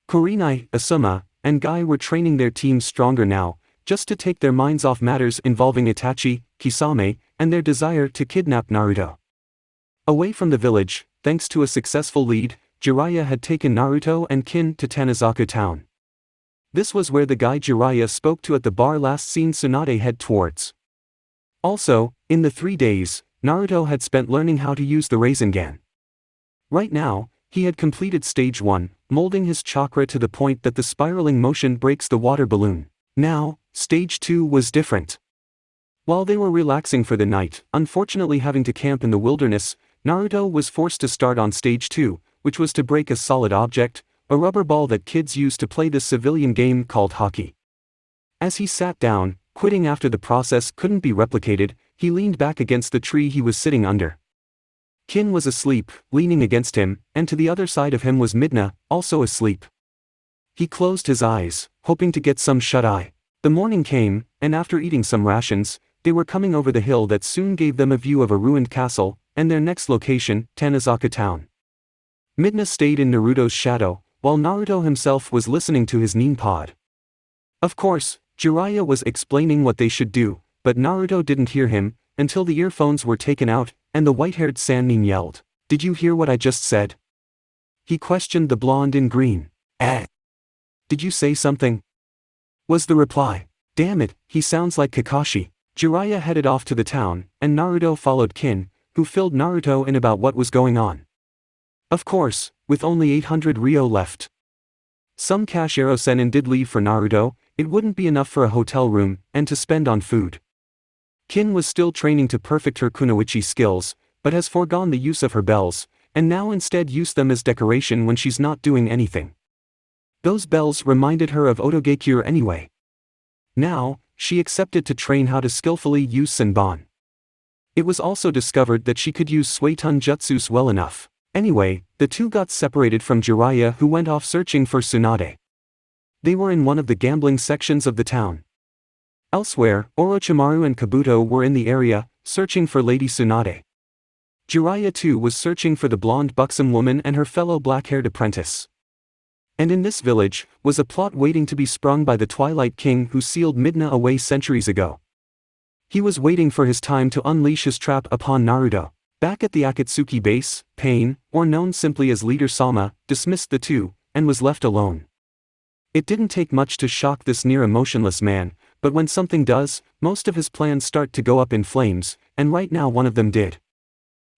Kurenai, Asuma, and Guy were training their teams stronger now, just to take their minds off matters involving Itachi, Kisame, and their desire to kidnap Naruto. Away from the village, thanks to a successful lead, Jiraiya had taken Naruto and Kin to Tanazaku town. This was where the guy Jiraiya spoke to at the bar last seen Tsunade head towards. Also, in the 3 days, Naruto had spent learning how to use the Rasengan. Right now, he had completed stage 1, molding his chakra to the point that the spiraling motion breaks the water balloon. Now, stage 2 was different. While they were relaxing for the night, unfortunately having to camp in the wilderness, Naruto was forced to start on stage 2, which was to break a solid object, a rubber ball that kids use to play this civilian game called hockey. As he sat down, quitting after the process couldn't be replicated, he leaned back against the tree he was sitting under. Kin was asleep, leaning against him, and to the other side of him was Midna, also asleep. He closed his eyes, hoping to get some shut-eye. The morning came, and after eating some rations, They were coming over the hill that soon gave them a view of a ruined castle, and their next location, Tanizaka Town. Midna stayed in Naruto's shadow, while Naruto himself was listening to his Nin pod. Of course, Jiraiya was explaining what they should do, but Naruto didn't hear him, until the earphones were taken out, and the white-haired Sannin yelled, "Did you hear what I just said?" He questioned the blonde in green. Did you say something?" was the reply. "Damn it, he sounds like Kakashi." Jiraiya headed off to the town, and Naruto followed Kin, who filled Naruto in about what was going on. Of course, with only 800 Ryo left. Some cash Sennin did leave for Naruto, it wouldn't be enough for a hotel room, and to spend on food. Kin was still training to perfect her kunoichi skills, but has foregone the use of her bells, and now instead used them as decoration when she's not doing anything. Those bells reminded her of Otogekure anyway. Now, she accepted to train how to skillfully use Senbon. It was also discovered that she could use Suetun Jutsus well enough. Anyway, the two got separated from Jiraiya, who went off searching for Tsunade. They were in one of the gambling sections of the town. Elsewhere, Orochimaru and Kabuto were in the area, searching for Lady Tsunade. Jiraiya too was searching for the blonde buxom woman and her fellow black-haired apprentice. And in this village, was a plot waiting to be sprung by the Twilight King who sealed Midna away centuries ago. He was waiting for his time to unleash his trap upon Naruto. Back at the Akatsuki base, Pain, or known simply as Leader Sama, dismissed the two, and was left alone. It didn't take much to shock this near-emotionless man, but when something does, most of his plans start to go up in flames, and right now one of them did.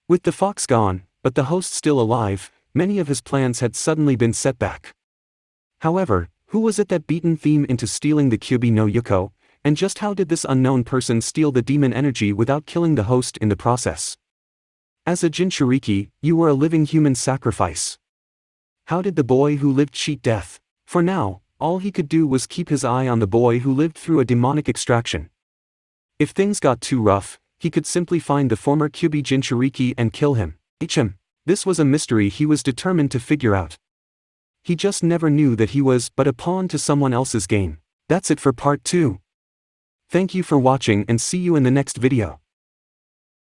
With the fox gone, but the host still alive, many of his plans had suddenly been set back. However, who was it that beaten Theme into stealing the Kyuubi no Yuko, and just how did this unknown person steal the demon energy without killing the host in the process? As a Jinchuriki, you were a living human sacrifice. How did the boy who lived cheat death? For now, all he could do was keep his eye on the boy who lived through a demonic extraction. If things got too rough, he could simply find the former Kyuubi Jinchuriki and kill him. This was a mystery he was determined to figure out. He just never knew that he was but a pawn to someone else's game. That's it for part 2. Thank you for watching and see you in the next video.